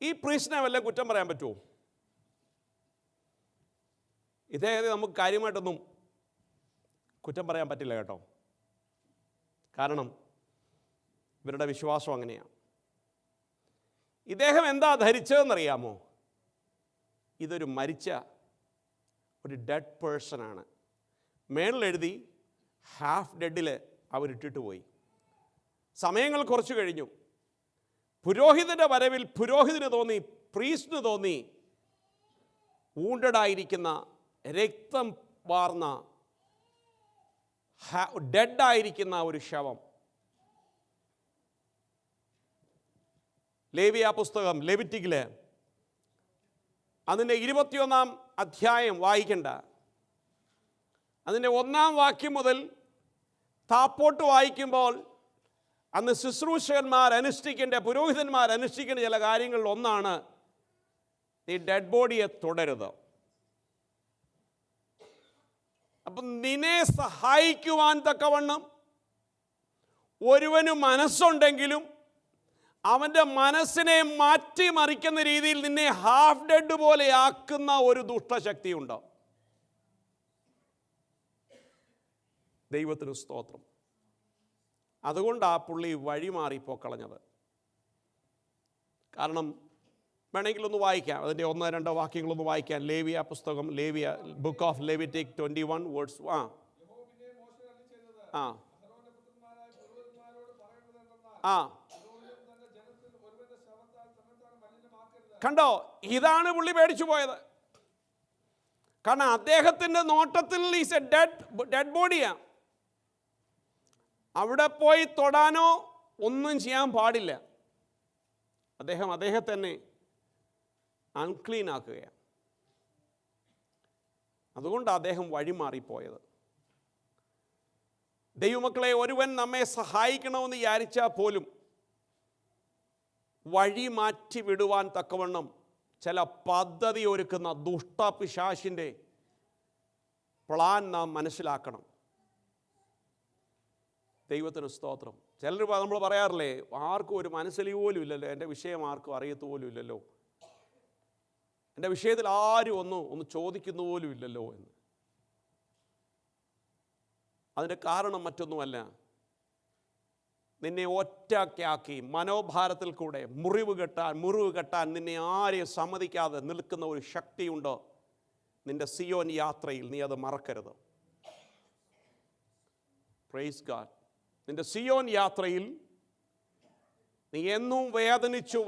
ഈ പ്രീസ്റ്റിനെ വല്ല കുറ്റം പറയാൻ പറ്റുമോ? ഇദ്ദേഹത്തെ നമുക്ക് കാര്യമായിട്ടൊന്നും കുറ്റം പറയാൻ പറ്റില്ല കേട്ടോ. കാരണം ഇവരുടെ വിശ്വാസം അങ്ങനെയാണ്. ഇദ്ദേഹം എന്താ ധരിച്ചതെന്നറിയാമോ? ഇതൊരു മരിച്ച ഒരു ഡെഡ് പേഴ്സണാണ്. മേളിലെഴുതി ഹാഫ് ഡെഡിൽ അവരിട്ടിട്ട് പോയി. സമയങ്ങൾ കുറച്ച് കഴിഞ്ഞു. പുരോഹിതൻ്റെ വരവിൽ പുരോഹിതന് തോന്നി, പ്രീസ്റ്റിന് തോന്നി, വൂണ്ടഡായിരിക്കുന്ന, രക്തം വാർന്ന, ഡെഡായിരിക്കുന്ന ഒരു ശവം. ലേവിയ പുസ്തകം, ലെവിറ്റിക്കില് അതിൻ്റെ 21-ാം അധ്യായം വായിക്കണ്ട. അതിൻ്റെ 1-ാം വാക്യം മുതൽ താപ്പോട്ട് വായിക്കുമ്പോൾ അന്ന് ശുശ്രൂഷകന്മാർ അനുഷ്ഠിക്കേണ്ട, പുരോഹിതന്മാർ അനുഷ്ഠിക്കേണ്ട ചില കാര്യങ്ങളിൽ ഒന്നാണ് നീ ഡെഡ് ബോഡിയെ തുടരുത്. അപ്പം നിന്നെ സഹായിക്കുവാൻ തക്കവണ്ണം ഒരുവന് മനസ്സുണ്ടെങ്കിലും അവൻ്റെ മനസ്സിനെ മാറ്റിമറിക്കുന്ന രീതിയിൽ നിന്നെ ഹാഫ് ഡെഡ് പോലെ ആക്കുന്ന ഒരു ദുഷ്ടശക്തിയുണ്ട്. ദൈവത്തിന് സ്തോത്രം. അതുകൊണ്ട് ആ പുള്ളി വഴിമാറിപ്പോക്കളഞ്ഞത്. കാരണം വേണമെങ്കിൽ ഒന്ന് വായിക്കാം, അതിൻ്റെ 1-2 വാക്യങ്ങളൊന്ന് വായിക്കാം. ലേവിയ പുസ്തകം, ലേവിയ ബുക്ക് ഓഫ് ലെവിറ്റിക് 21 വേർഡ്സ്. കണ്ടോ, ഇതാണ് പുള്ളി പേടിച്ചു പോയത്. കാരണം അദ്ദേഹത്തിൻ്റെ നോട്ടത്തിൽ ഈസ് എ ഡെഡ് ബോഡിയാണ്. അവിടെ പോയി തൊടാനോ ഒന്നും ചെയ്യാൻ പാടില്ല. അദ്ദേഹത്തെ തന്നെ അൺക്ലീൻ ആക്കുകയാണ്. അതുകൊണ്ട് അദ്ദേഹം വഴിമാറിപ്പോയത്. ദൈവമക്കളെ, ഒരുവൻ നമ്മെ സഹായിക്കണമെന്ന് വിചാരിച്ചാൽ പോലും വഴി മാറ്റി വിടുവാൻ തക്കവണ്ണം ചില പദ്ധതി ഒരുക്കുന്ന ദുഷ്ടപിശാചിൻ്റെ പ്ലാൻ നാം മനസ്സിലാക്കണം. ദൈവത്തിന് സ്തോത്രം. ചിലർ നമ്മൾ പറയാറില്ലേ, ആർക്കും ഒരു മനസ്സിലി പോലും ഇല്ലല്ലോ, എൻ്റെ വിഷയം ആർക്കും അറിയത്തു പോലും ഇല്ലല്ലോ, എൻ്റെ വിഷയത്തിൽ ആരും ഒന്ന് ചോദിക്കുന്നു പോലും ഇല്ലല്ലോ എന്ന്. അതിൻ്റെ കാരണം മറ്റൊന്നുമല്ല, നിന്നെ ഒറ്റയ്ക്കാക്കി മനോഭാരത്തിൽ കൂടെ മുറിവ് കെട്ടാൻ നിന്നെ ആരെയും സമ്മതിക്കാതെ നിൽക്കുന്ന ഒരു ശക്തിയുണ്ട് നിൻ്റെ സിയോൻ യാത്രയിൽ. നീ അത് മറക്കരുത്. Praise God. നിൻ്റെ സിയോൻ യാത്രയിൽ നീ എന്നും വേദനിച്ച്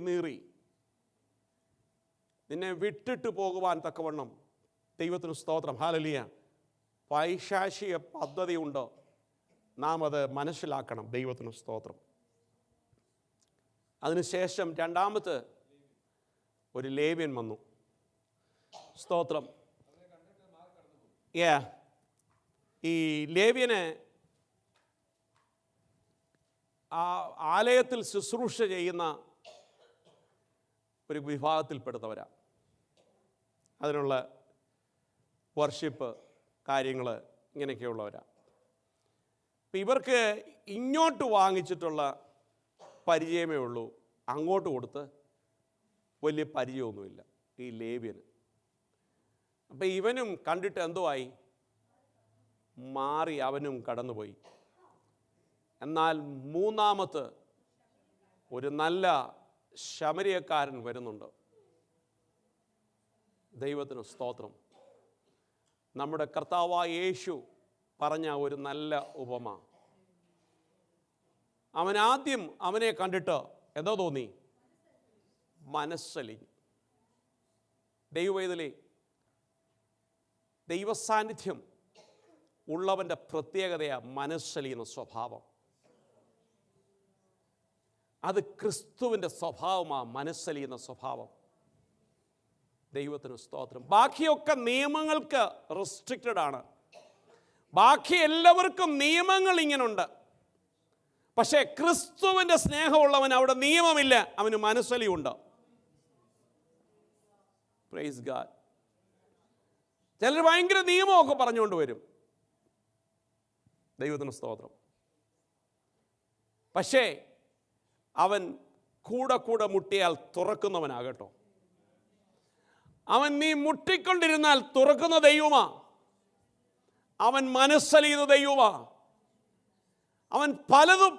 നീറി നിന്നെ വിട്ടിട്ട് പോകുവാൻ തക്കവണ്ണം ദൈവത്തിന് സ്തോത്രം, ഹല്ലേലൂയ, പൈശാചിക പദ്ധതിയുണ്ട്. നാം അത് മനസ്സിലാക്കണം. ദൈവത്തിന് സ്തോത്രം. അതിനുശേഷം രണ്ടാമത്തെ ഒരു ലേവ്യൻ വന്നു. സ്തോത്രം. ഈ ലേവ്യനെ ആ ആലയത്തിൽ ശുശ്രൂഷ ചെയ്യുന്ന ഒരു വിഭാഗത്തിൽപ്പെടുന്നവരാണ്. അതിനുള്ള വർഷിപ്പ് കാര്യങ്ങൾ ഇങ്ങനെയൊക്കെയുള്ളവരാണ്. അപ്പം ഇവർക്ക് ഇങ്ങോട്ട് വാങ്ങിച്ചിട്ടുള്ള പരിചയമേ ഉള്ളൂ, അങ്ങോട്ട് കൊടുത്ത് വലിയ പരിചയമൊന്നുമില്ല ഈ ലേവ്യന്. അപ്പം ഇവനും കണ്ടിട്ട് എന്തോ ആയി, മാറി അവനും കടന്നുപോയി. എന്നാൽ മൂന്നാമത്തെ ഒരു നല്ല ശമരിയക്കാരൻ വരുന്നുണ്ട്. ദൈവത്തിന് സ്തോത്രം. നമ്മുടെ കർത്താവായ യേശു പറഞ്ഞ ഒരു നല്ല ഉപമ, അവൻ ആദ്യം അവനെ കണ്ടിട്ട് എന്തോ തോന്നി? മനസ്സലിഞ്ഞു. ദൈവവേദലേ, ദൈവസാന്നിധ്യം ഉള്ളവൻ്റെ പ്രത്യേകതയാണ് മനസ്സലിയുന്ന സ്വഭാവം. അത് ക്രിസ്തുവിൻ്റെ സ്വഭാവമാണ്, മനസ്സലിയുന്ന സ്വഭാവം. ദൈവത്തിന് സ്തോത്രം. ബാക്കിയൊക്കെ നിയമങ്ങൾക്ക് റെസ്ട്രിക്റ്റഡ് ആണ്. ബാക്കി എല്ലാവർക്കും നിയമങ്ങൾ ഇങ്ങനുണ്ട്. പക്ഷേ ക്രിസ്തുവിൻ്റെ സ്നേഹമുള്ളവൻ അവിടെ നിയമമില്ല, അവന് മനസ്സലിയുണ്ട്. Praise God. ചിലർ ഭയങ്കര നിയമമൊക്കെ പറഞ്ഞുകൊണ്ട് വരും. ദൈവത്തിന് സ്തോത്രം. പക്ഷേ അവൻ കൂടെ കൂടെ മുട്ടിയാൽ തുറക്കുന്നവനാകട്ടോ. അവൻ നീ മുട്ടിക്കൊണ്ടിരുന്നാൽ തുറക്കുന്ന ദൈവമാ. അവൻ മനസ്സലിയുന്ന ദൈവമാ. അവൻ പലതും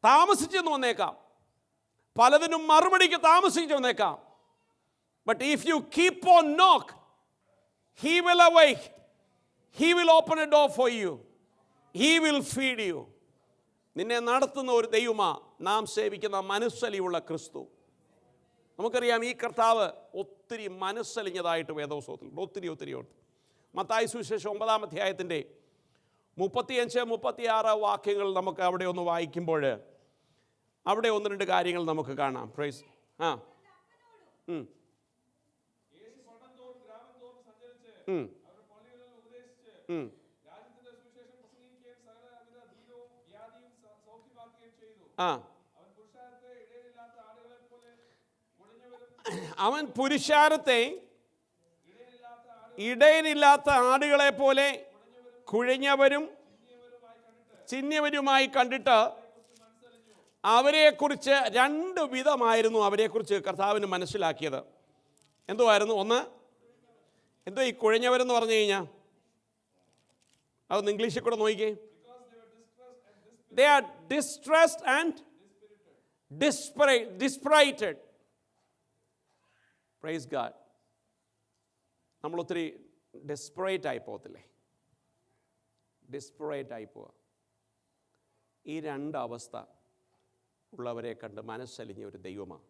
താമസിച്ചെന്ന് വന്നേക്കാം, പലതിനും മറുപടിക്ക് താമസിച്ചു വന്നേക്കാം. But if you keep on knock, he will awake, he will open a door for you, he will feed you. നിന്നെ നടത്തുന്ന ഒരു ദൈവമാ നാം സേവിക്കുന്ന മനസ്സലിയുള്ള ക്രിസ്തു. നമുക്കറിയാം ഈ കർത്താവ് ഒത്തിരി മനസ്സലിഞ്ഞതായിട്ട് വേദപുസ്തകത്തിൽ ഒത്തിരി ഉണ്ട്. മത്തായി സുവിശേഷം 9-ാം അധ്യായത്തിൻ്റെ 35-36 വാക്യങ്ങൾ നമുക്ക് അവിടെ ഒന്ന് വായിക്കുമ്പോൾ അവിടെ 1-2 കാര്യങ്ങൾ നമുക്ക് കാണാം. പ്രൈസ്. അവൻ പുരുഷാരത്തെ ഇടയനില്ലാത്ത ആടുകളെ പോലെ കുഴഞ്ഞവരും ചിഹ്നവരുമായി കണ്ടിട്ട് അവരെക്കുറിച്ച് 2 വിധമായിരുന്നു അവരെക്കുറിച്ച് കർത്താവിന് മനസ്സിലാക്കിയത്. എന്തുവായിരുന്നു? ഒന്ന്, എന്തോ ഈ കുഴഞ്ഞവരെന്ന് പറഞ്ഞു കഴിഞ്ഞാൽ അതൊന്ന് ഇംഗ്ലീഷിൽ കൂടെ നോക്കിക്കേ. They are distressed and dispirited. Praise God. നമ്മൾ ഒത്തിരി ഡെസ്പറേറ്റ് ആയി പോകത്തില്ലേ? ഡെസ്പറേറ്റ് ആയി പോവുക. ഈ 2 അവസ്ഥ ഉള്ളവരെ കണ്ട് മനസ്സലിഞ്ഞ ഒരു ദൈവമാണ്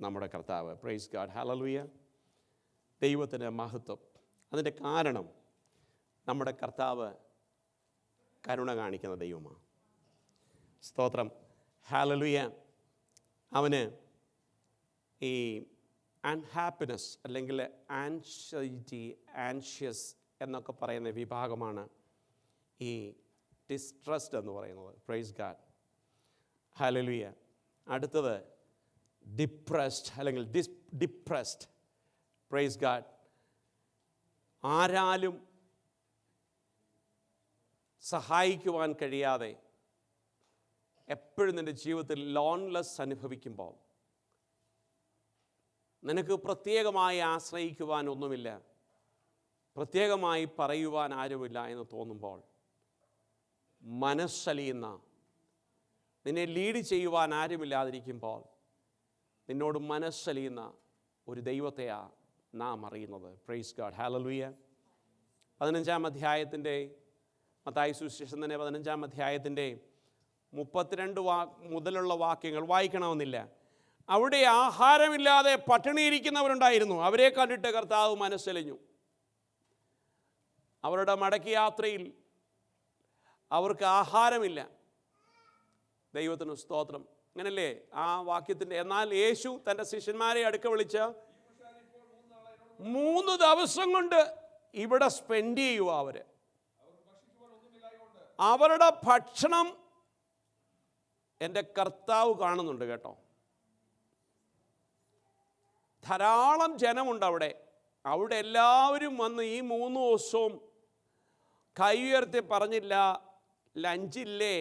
നമ്മുടെ കർത്താവ്. Price God. ഹല്ലേലൂയ. ദൈവത്തിന് മഹത്വം. അതിൻ്റെ കാരണം നമ്മുടെ കർത്താവ് കരുണ കാണിക്കുന്ന ദൈവമാണ്. സ്തോത്രം. ഹല്ലേലൂയ. അവന് ഈ അൺഹാപ്പിനെസ് അല്ലെങ്കിൽ ആൻഷ്യസ് എന്നൊക്കെ പറയുന്ന വിഭാഗമാണ് ഈ ഡിസ്ട്രസ്ഡ് എന്ന് പറയുന്നത്. Price God. ഹല്ലേലൂയ. അടുത്തത് ഡിപ്രസ്ഡ് അല്ലെങ്കിൽ ഡിപ്രസ്ഡ്. Praise God. ആരാലും സഹായിക്കുവാൻ കഴിയാതെ എപ്പോഴും നിൻ്റെ ജീവിതത്തിൽ ലോൺലെസ് അനുഭവിക്കുമ്പോൾ, നിനക്ക് പ്രത്യേകമായി ആശ്രയിക്കുവാൻ ഒന്നുമില്ല, പ്രത്യേകമായി പറയുവാൻ ആരുമില്ല എന്ന് തോന്നുമ്പോൾ, മനസ്സലിയുന്ന, നിന്നെ ലീഡ് ചെയ്യുവാൻ ആരുമില്ലാതിരിക്കുമ്പോൾ നിന്നോട് മനസ്സലിയുന്ന ഒരു ദൈവത്തെയാണ് നാം അറിയുന്നത്. Price God. ഹല്ലേലൂയ. 15-ാം അധ്യായത്തിൻ്റെ മത്തായി സുവിശേഷം തന്നെ 15-ാം അധ്യായത്തിൻ്റെ 32 മുതലുള്ള വാക്യങ്ങൾ വായിക്കണമെന്നില്ല. അവിടെ ആഹാരമില്ലാതെ പട്ടിണിയിരിക്കുന്നവരുണ്ടായിരുന്നു. അവരെ കണ്ടിട്ട് കർത്താവ് മനസ്സലിഞ്ഞു. അവരുടെ മടക്കി യാത്രയിൽ അവർക്ക് ആഹാരമില്ല. ദൈവത്തിന് സ്തോത്രം. അങ്ങനല്ലേ ആ വാക്യത്തിൻ്റെ? എന്നാൽ യേശു തൻ്റെ ശിഷ്യന്മാരെ അടുക്ക വിളിച്ച് 3 ദിവസം കൊണ്ട് ഇവിടെ സ്പെൻഡ് ചെയ്യുക. അവരുടെ ഭക്ഷണം എൻ്റെ കർത്താവ് കാണുന്നുണ്ട് കേട്ടോ. ധാരാളം ജനമുണ്ട് അവിടെ. അവിടെ എല്ലാവരും വന്ന് ഈ 3 ദിവസവും കൈ ഉയർത്തി പറഞ്ഞില്ല, ലഞ്ചില്ലേ,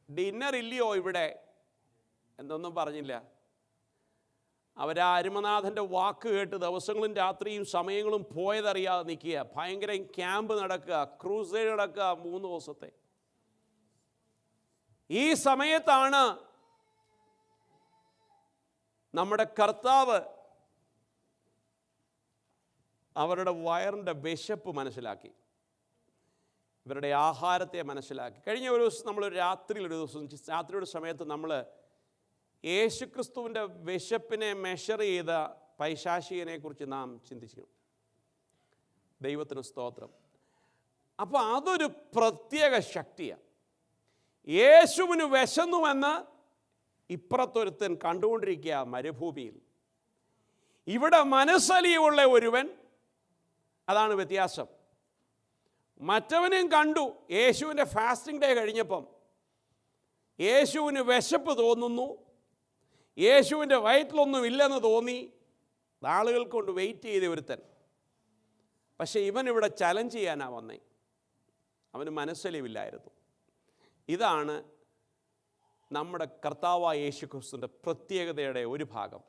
ഡിന്നർ ഇല്ലയോ ഇവിടെ എന്തൊന്നും പറഞ്ഞില്ല. അവരാ അരുമനാഥൻ്റെ വാക്ക് കേട്ട് ദിവസങ്ങളും രാത്രിയും സമയങ്ങളും പോയതറിയാതെ നിൽക്കുക. ഭയങ്കര ക്യാമ്പ് നടക്കുക, ക്രൂസൈഡ് നടക്കുക 3 ദിവസത്തെ. ഈ സമയത്താണ് നമ്മുടെ കർത്താവ് അവരുടെ വയറിൻ്റെ വിശപ്പ് മനസ്സിലാക്കി. ഇവരുടെ ആഹാരത്തെ മനസ്സിലാക്കി. കഴിഞ്ഞ ഒരു ദിവസം നമ്മളൊരു രാത്രിയുടെ സമയത്ത് നമ്മൾ യേശുക്രിസ്തുവിൻ്റെ വിശപ്പിനെ മെഷർ ചെയ്ത പൈശാചികനെക്കുറിച്ച് നാം ചിന്തിച്ചു. ദൈവത്തിന് സ്തോത്രം. അപ്പോൾ അതൊരു പ്രത്യേക ശക്തിയാണ്. യേശുവിന് വിശന്നുവെന്ന് ഇപ്പുറത്തൊരുത്തൻ കണ്ടുകൊണ്ടിരിക്കുക മരുഭൂമിയിൽ. ഇവിടെ മനസ്സലിയുള്ള ഒരുവൻ, അതാണ് വ്യത്യാസം. മറ്റവനും കണ്ടു. യേശുവിൻ്റെ ഫാസ്റ്റിംഗ് ഡേ കഴിഞ്ഞപ്പം യേശുവിന് വിശപ്പ് തോന്നുന്നു, യേശുവിൻ്റെ വയറ്റിലൊന്നും ഇല്ലെന്ന് തോന്നി, നാളുകൾ കൊണ്ട് വെയിറ്റ് ചെയ്ത ഒരുത്തൻ. പക്ഷേ ഇവനിവിടെ ചലഞ്ച് ചെയ്യാനാണ് വന്നേ. അവന് മനസ്സലിവില്ലായിരുന്നു. ഇതാണ് നമ്മുടെ കർത്താവായ യേശുക്രിസ്തുവിൻ്റെ പ്രത്യേകതയുടെ ഒരു ഭാഗം.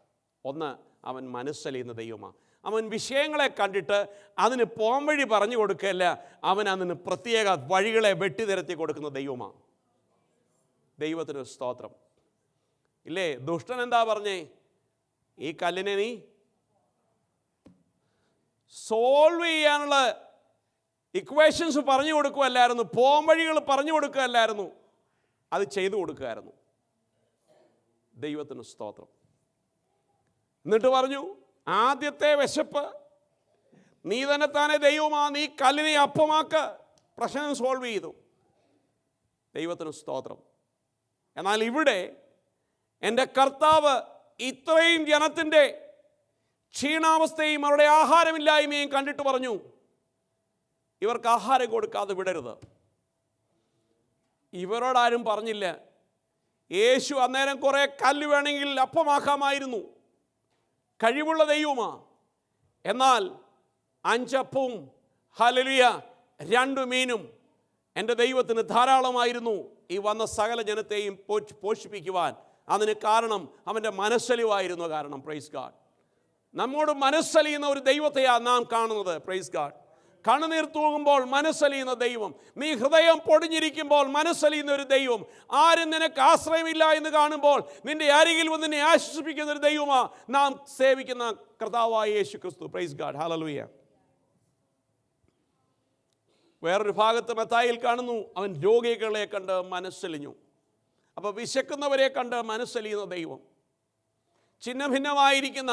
ഒന്ന്, അവൻ മനസ്സലിയുന്ന ദൈവമാണ്. അവൻ വിഷയങ്ങളെ കണ്ടിട്ട് അതിന് പോംവഴി പറഞ്ഞു കൊടുക്കുകയല്ല, അവൻ അതിന് പ്രത്യേക വഴികളെ വെട്ടിനിരത്തി കൊടുക്കുന്ന ദൈവമാണ്. ദൈവത്തിന് സ്തോത്രം. ഇല്ലേ, ദുഷ്ടൻ എന്താ പറഞ്ഞേ? ഈ കല്ലിനെ നീ സോൾവ് ചെയ്യാനുള്ള ഇക്വേഷൻസ് പറഞ്ഞു കൊടുക്കുകയല്ലായിരുന്നു, പോംവഴികൾ പറഞ്ഞു കൊടുക്കുകയല്ലായിരുന്നു, അത് ചെയ്തു കൊടുക്കുകയായിരുന്നു. ദൈവത്തിന് സ്തോത്രം. എന്നിട്ട് പറഞ്ഞു, ആദ്യത്തെ വിശപ്പ്, നീ തന്നെത്താനെ ദൈവമാ, നീ കല്ലിനെ അപ്പമാക്ക. പ്രശ്നം സോൾവ് ചെയ്തു. ദൈവത്തിന് സ്തോത്രം. എന്നാൽ ഇവിടെ എൻ്റെ കർത്താവ് ഇത്രയും ജനത്തിൻ്റെ ക്ഷീണാവസ്ഥയും അവരുടെ ആഹാരമില്ലായ്മയും കണ്ടിട്ട് പറഞ്ഞു, ഇവർക്ക് ആഹാരം കൊടുക്കാതെ വിടരുത്. ഇവരോടാരും പറഞ്ഞില്ല, യേശു അന്നേരം കുറേ കല്ല് വേണമെങ്കിൽ അപ്പമാക്കാമായിരുന്നു, കഴിവുള്ള ദൈവമാ. എന്നാൽ 5 അപ്പവും ഹല്ലേലൂയ 2 മീനും എൻ്റെ ദൈവത്തിന് ധാരാളമായിരുന്നു ഈ വന്ന സകല ജനത്തെയും പോഷിപ്പിക്കുവാൻ. അതിന് കാരണം അവൻ്റെ മനസ്സലിവായിരുന്നു. കാരണം പ്രൈസ് ഗാഡ്, നമ്മോട് മനസ്സലിയുന്ന ഒരു ദൈവത്തെയാണ് നാം കാണുന്നത്. Praise God. കണ്ണുനീർ തൂകുമ്പോൾ മനസ്സലിയുന്ന ദൈവം, നീ ഹൃദയം പൊടിഞ്ഞിരിക്കുമ്പോൾ മനസ്സലിയുന്ന ഒരു ദൈവം, ആരും നിനക്ക് ആശ്രയമില്ല എന്ന് കാണുമ്പോൾ നിന്റെ അരികിൽ വന്ന് നിന്നെ ആശ്വസിപ്പിക്കുന്ന ഒരു ദൈവമാണ് നാം സേവിക്കുന്ന കർത്താവായ യേശു ക്രിസ്തു. Price God, hallelujah. വേറൊരു ഭാഗത്ത് മത്തായിയിൽ കാണുന്നു, അവൻ രോഗികളെ കണ്ട് മനസ്സലിഞ്ഞു. അപ്പോൾ വിശക്കുന്നവരെ കണ്ട് മനസ്സലിയുന്ന ദൈവം, ഛിന്നഭിന്നമായിരിക്കുന്ന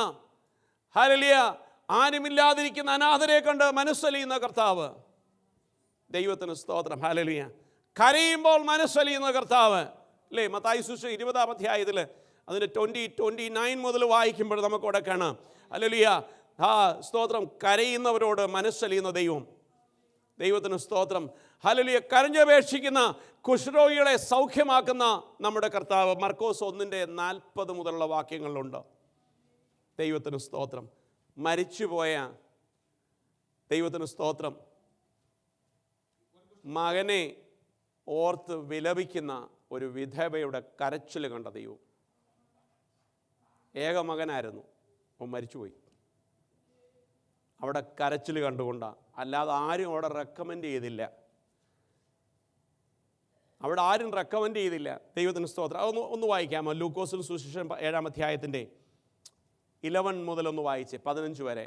ഹല്ലേലൂയ ആരുമില്ലാതിരിക്കുന്ന അനാഥരെ കണ്ട് മനസ്സലിയുന്ന കർത്താവ്. ദൈവത്തിന് സ്തോത്രം, ഹല്ലേലൂയ. കരയുമ്പോൾ മനസ്സലിയുന്ന കർത്താവ്. അല്ലേ, മത്തായി സുവിശേഷം 20-ാം അധ്യായത്തിൽ അതിൻ്റെ 29 മുതൽ വായിക്കുമ്പോൾ നമുക്കവിടെ കാണാം. ഹല്ലേലൂയ, സ്തോത്രം. കരയുന്നവരോട് മനസ്സലിയുന്ന ദൈവം. ദൈവത്തിന് സ്തോത്രം, ഹല്ലേലൂയ. കരഞ്ഞപേക്ഷിക്കുന്ന കുഷ്ഠരോഗികളെ സൗഖ്യമാക്കുന്ന നമ്മുടെ കർത്താവ്. മർക്കോസ് 1:40 മുതലുള്ള വാക്യങ്ങളിലുണ്ട്. ദൈവത്തിന് സ്തോത്രം. മരിച്ചുപോയ, ദൈവത്തിന് സ്തോത്രം, മകനെ ഓർത്ത് വിലപിക്കുന്ന ഒരു വിധവയുടെ കരച്ചിൽ കണ്ട ദൈവം. ഏക മകനായിരുന്നു, അവൻ മരിച്ചുപോയി. അവിടെ കരച്ചിൽ കണ്ടുകൊണ്ടാണ്, അല്ലാതെ ആരും അവിടെ റെക്കമെൻഡ് ചെയ്തില്ല. അവിടെ ആരും റെക്കമെൻഡ് ചെയ്തില്ല. ദൈവത്തിന് സ്തോത്രം. ഒന്ന് വായിക്കാമോ? ലൂക്കോസിന് സുവിശേഷം 7-ാം അധ്യായത്തിൻ്റെ 11 മുതൽ ഒന്ന് വായിച്ച് 15 വരെ.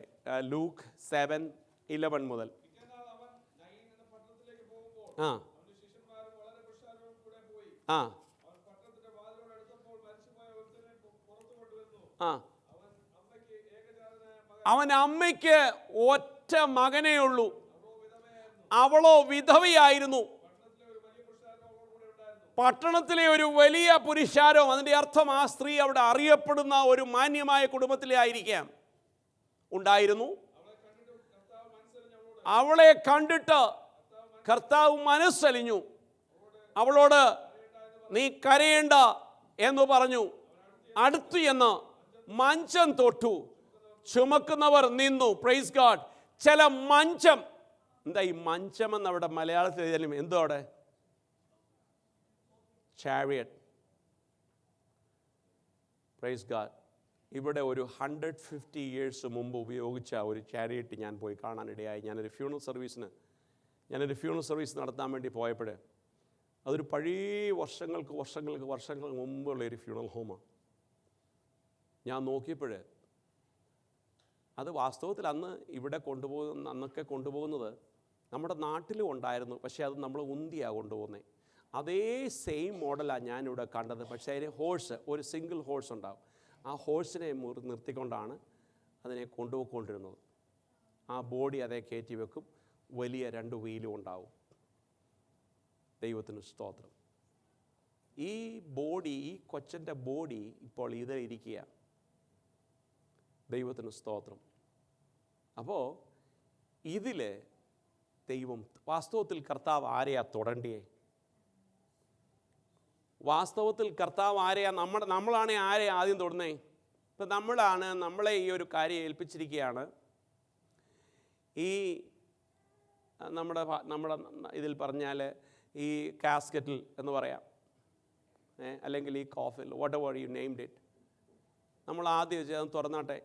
ലൂക്ക് 7:11 മുതൽ. ആ ആ ആ അവൻ അമ്മയ്ക്ക് ഒറ്റ മകനേ ഉള്ളൂ, അവളോ വിധവയായിരുന്നു. പട്ടണത്തിലെ ഒരു വലിയ പുരുഷാരം, അതിൻ്റെ അർത്ഥം ആ സ്ത്രീ അവിടെ അറിയപ്പെടുന്ന ഒരു മാന്യമായ കുടുംബത്തിലെ ആയിരിക്കാം, ഉണ്ടായിരുന്നു. അവളെ കണ്ടിട്ട് കർത്താവ് മനസ്സലിഞ്ഞു. അവളോട് നീ കരയേണ്ട എന്ന് പറഞ്ഞു. അടുത്തു എന്ന് മഞ്ചം തൊട്ടു. ചുമക്കുന്നവർ നിന്നു. Praise God. ചില മഞ്ചം, എന്താ ഈ മഞ്ചം എന്ന് അവിടെ മലയാളത്തിൽ എഴുതിയാലും എന്തോ അവിടെ? ചാരിയറ്റ്. Price God. ഇവിടെ ഒരു 150 years മുമ്പ് ഉപയോഗിച്ച ഒരു ചാരിയറ്റ് ഞാൻ പോയി കാണാനിടയായി. ഞാനൊരു ഫ്യൂണൽ സർവീസ് നടത്താൻ വേണ്ടി പോയപ്പോൾ അതൊരു പഴയ വർഷങ്ങൾക്ക് മുമ്പുള്ള ഒരു ഫ്യൂണൽ ഹോമാണ്. ഞാൻ നോക്കിയപ്പോൾ അത് വാസ്തവത്തിൽ അന്നൊക്കെ കൊണ്ടുപോകുന്നത് നമ്മുടെ നാട്ടിലും ഉണ്ടായിരുന്നു, പക്ഷേ അത് നമ്മൾ ഉന്തിയാണ് കൊണ്ടുപോകുന്നത്. അതേ സെയിം മോഡലാണ് ഞാനിവിടെ കണ്ടത്. പക്ഷേ അതിന് ഹോഴ്സ്, ഒരു സിംഗിൾ ഹോഴ്സ് ഉണ്ടാവും. ആ ഹോഴ്സിനെ നിർത്തിക്കൊണ്ടാണ് അതിനെ കൊണ്ടുപോയിക്കൊണ്ടിരുന്നത്. ആ ബോഡി അതേ കയറ്റി വെക്കും, വലിയ 2 വീലും ഉണ്ടാവും. ദൈവത്തിന് സ്തോത്രം. ഈ ബോഡി, ഈ കൊച്ചൻ്റെ ബോഡി ഇപ്പോൾ ഇതിലിരിക്കുക. ദൈവത്തിന് സ്തോത്രം. അപ്പോൾ ഇതിൽ ദൈവം വാസ്തവത്തിൽ കർത്താവ് ആരെയാ തൊടണ്ടേ? വാസ്തവത്തിൽ കർത്താവ് ആരെയാ? നമ്മളാണ് ആരെ ആദ്യം തൊടുന്നേ? ഇപ്പം നമ്മളെ ഈ ഒരു കാര്യം ഏൽപ്പിച്ചിരിക്കുകയാണ്. ഈ നമ്മുടെ ഇതിൽ പറഞ്ഞാൽ ഈ കാസ്കറ്റിൽ എന്ന് പറയാം, അല്ലെങ്കിൽ ഈ കോഫിൽ, whatever you named it, നമ്മൾ ആദ്യം അത് തുറന്നാട്ടെ,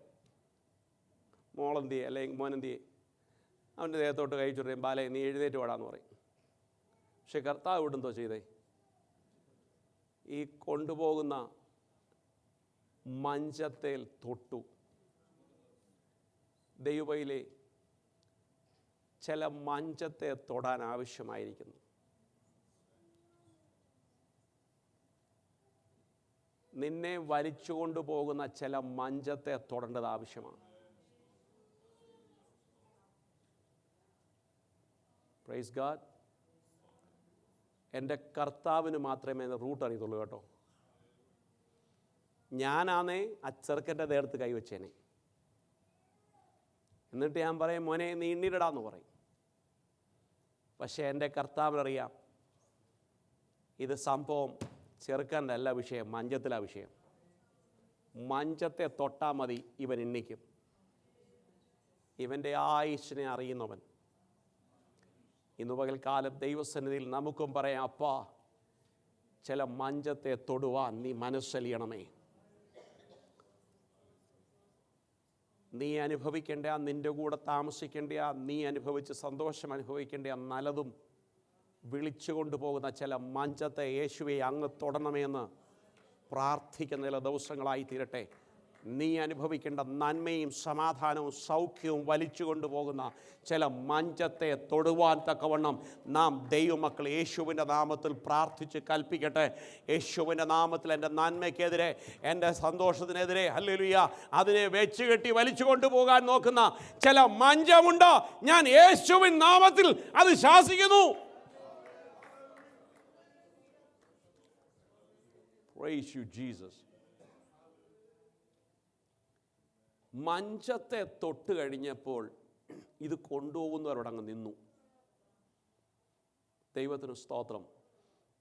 മോളെന്തിയെ അല്ലെങ്കിൽ മോനെന്തിയെ, അവൻ്റെ ദേഹത്തോട്ട് കഴിച്ചു പറയും, ബാലേ നീ എഴുന്നേറ്റ് പാടാന്ന് പറയും. പക്ഷെ കർത്താവ് ഇവിടെന്തോ ചെയ്തേ? ഈ കൊണ്ടുപോകുന്ന മഞ്ചത്തേൽ തൊട്ടു. ദൈവയിലെ ചില മഞ്ചത്തെ തൊടാൻ ആവശ്യമായിരിക്കുന്നു. നിന്നെ വലിച്ചു കൊണ്ടുപോകുന്ന ചില മഞ്ചത്തെ തൊടേണ്ടത് ആവശ്യമാണ്. Praise God. എൻ്റെ കർത്താവിന് മാത്രമേ റൂട്ട് അറിയത്തുള്ളൂ കേട്ടോ. ഞാനാണേ ആ ചെറുക്കൻ്റെ ദേഹത്ത് കൈവച്ചേനെ. എന്നിട്ട് ഞാൻ പറയും, മോനെ നീ എണ്ണീരിടാന്ന് പറയും. പക്ഷേ എൻ്റെ കർത്താവിനറിയാം ഇത് സംഭവം ചെറുക്കൻ്റെ അല്ല വിഷയം, മഞ്ചത്തിലാണ് വിഷയം. മഞ്ചത്തെ തൊട്ടാൽ മതി ഇവൻ എണ്ണിക്കും. ഇവൻ്റെ ആയുസ്സിനെ അറിയുന്നവൻ. ഇന്ന് പകൽക്കാലം ദൈവസന്നിധിയിൽ നമുക്കും പറയാം, അപ്പാ ചില മഞ്ചത്തെ തൊടുവാൻ നീ മനസ്സലിയണമേ. നീ അനുഭവിക്കേണ്ട, നിൻ്റെ കൂടെ താമസിക്കേണ്ട, നീ അനുഭവിച്ച് സന്തോഷം അനുഭവിക്കേണ്ട നല്ലതും വിളിച്ചു കൊണ്ടുപോകുന്ന ചില മഞ്ചത്തെ യേശുവെ അങ്ങ് തൊടണമെന്ന് പ്രാർത്ഥിക്കുന്ന ചില ദിവസങ്ങളായി തീരട്ടെ. നീ അനുഭവിക്കേണ്ട നന്മയും സമാധാനവും സൗഖ്യവും വലിച്ചു കൊണ്ടുപോകുന്ന ചില മഞ്ചത്തെ തൊടുവാൻ തക്കവണ്ണം നാം ദൈവമക്കൾ യേശുവിൻ്റെ നാമത്തിൽ പ്രാർത്ഥിച്ച് കൽപ്പിക്കട്ടെ. യേശുവിൻ്റെ നാമത്തിൽ എൻ്റെ നന്മയ്ക്കെതിരെ, എൻ്റെ സന്തോഷത്തിനെതിരെ, ഹല്ലേലൂയ, അതിനെ വെച്ച് കെട്ടി വലിച്ചു കൊണ്ടുപോകാൻ നോക്കുന്ന ചില മഞ്ചമുണ്ടോ, ഞാൻ യേശുവിൻ നാമത്തിൽ അത് ശാസിക്കുന്നു. Praise you, Jesus. മഞ്ചത്തെ തൊട്ട് കഴിഞ്ഞപ്പോൾ ഇത് കൊണ്ടുപോകുന്നവരോടങ്ങ് നിന്നു. ദൈവത്തിന് സ്തോത്രം.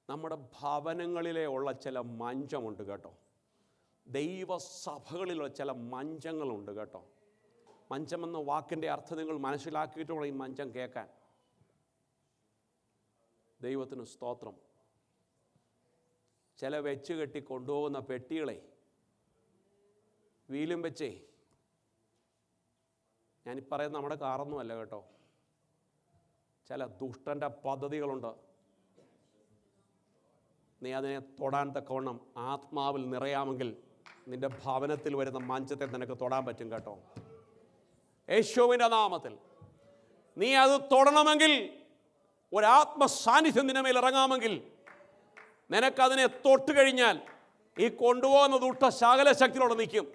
നമ്മുടെ ഭവനങ്ങളിലെ ഉള്ള ചില മഞ്ചമുണ്ട് കേട്ടോ. ദൈവസഭകളിലുള്ള ചില മഞ്ചങ്ങളുണ്ട് കേട്ടോ. മഞ്ചമെന്ന വാക്കിൻ്റെ അർത്ഥം നിങ്ങൾ മനസ്സിലാക്കിയിട്ട് വേണം ഈ മഞ്ചം കേൾക്കാൻ. ദൈവത്തിന് സ്തോത്രം. ചില വെച്ച് കെട്ടി കൊണ്ടുപോകുന്ന പെട്ടികളെ വീലും വെച്ചേ, ഞാനീ പറയുന്ന നമ്മുടെ കാറൊന്നുമല്ല കേട്ടോ. ചില ദുഷ്ടൻ്റെ പദ്ധതികളുണ്ട്. നീ അതിനെ തൊടാൻ തക്കവണ്ണം ആത്മാവിൽ നിറയാമെങ്കിൽ നിൻ്റെ ഭവനത്തിൽ വരുന്ന മഞ്ചത്തെ നിനക്ക് തൊടാൻ പറ്റും കേട്ടോ. യേശുവിൻ്റെ നാമത്തിൽ നീ അത് തൊടണമെങ്കിൽ, ഒരാത്മസാന്നിധ്യം നിന്റെ മേൽ ഇറങ്ങാമെങ്കിൽ, നിനക്കതിനെ തൊട്ട് കഴിഞ്ഞാൽ ഈ കൊണ്ടുപോകുന്ന ദുഷ്ട ശകല ശക്തിയോടെ നിൽക്കും.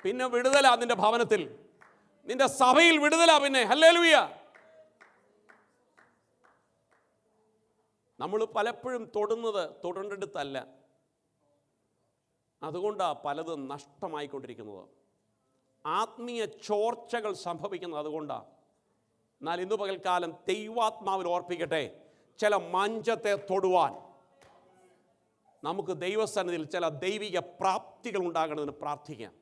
പിന്നെ വിടുതലാ നിന്റെ ഭവനത്തിൽ, നിന്റെ സഭയിൽ വിടുതലാ. പിന്നെ ഹല്ലേലൂയ. നമ്മൾ പലപ്പോഴും തൊടേണ്ടടുത്തല്ല. അതുകൊണ്ടാണ് പലതും നഷ്ടമായിക്കൊണ്ടിരിക്കുന്നത്. ആത്മീയ ചോർച്ചകൾ സംഭവിക്കുന്നത് അതുകൊണ്ടാണ്. എന്നാൽ ഇന്ന് പകൽക്കാലം ദൈവാത്മാവിൽ ഓർപ്പിക്കട്ടെ, ചില മഞ്ചത്തെ തൊടുവാൻ നമുക്ക് ദൈവസന്നിധിയിൽ ചില ദൈവിക പ്രാപ്തികൾ ഉണ്ടാകണമെന്ന് പ്രാർത്ഥിക്കാം.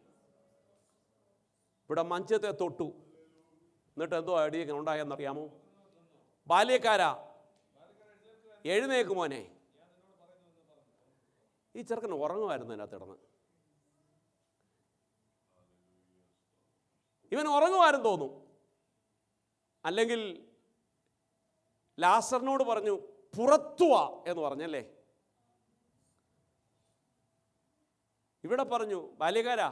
ഇവിടെ മഞ്ചത്തെ തൊട്ടു, എന്നിട്ട് എന്തോ ഐഡിയ ഉണ്ടായെന്നറിയാമോ? ബാല്യക്കാരാ എഴുന്നേക്കുമോനെ. ഈ ചെറുക്കൻ ഉറങ്ങുമായിരുന്നു അതിനകത്ത് കിടന്ന്. ഇവൻ ഉറങ്ങുമായിരുന്നു തോന്നും. അല്ലെങ്കിൽ ലാസറിനോട് പറഞ്ഞു പുറത്തുവാ എന്ന് പറഞ്ഞല്ലേ. ഇവിടെ പറഞ്ഞു ബാല്യക്കാരാ.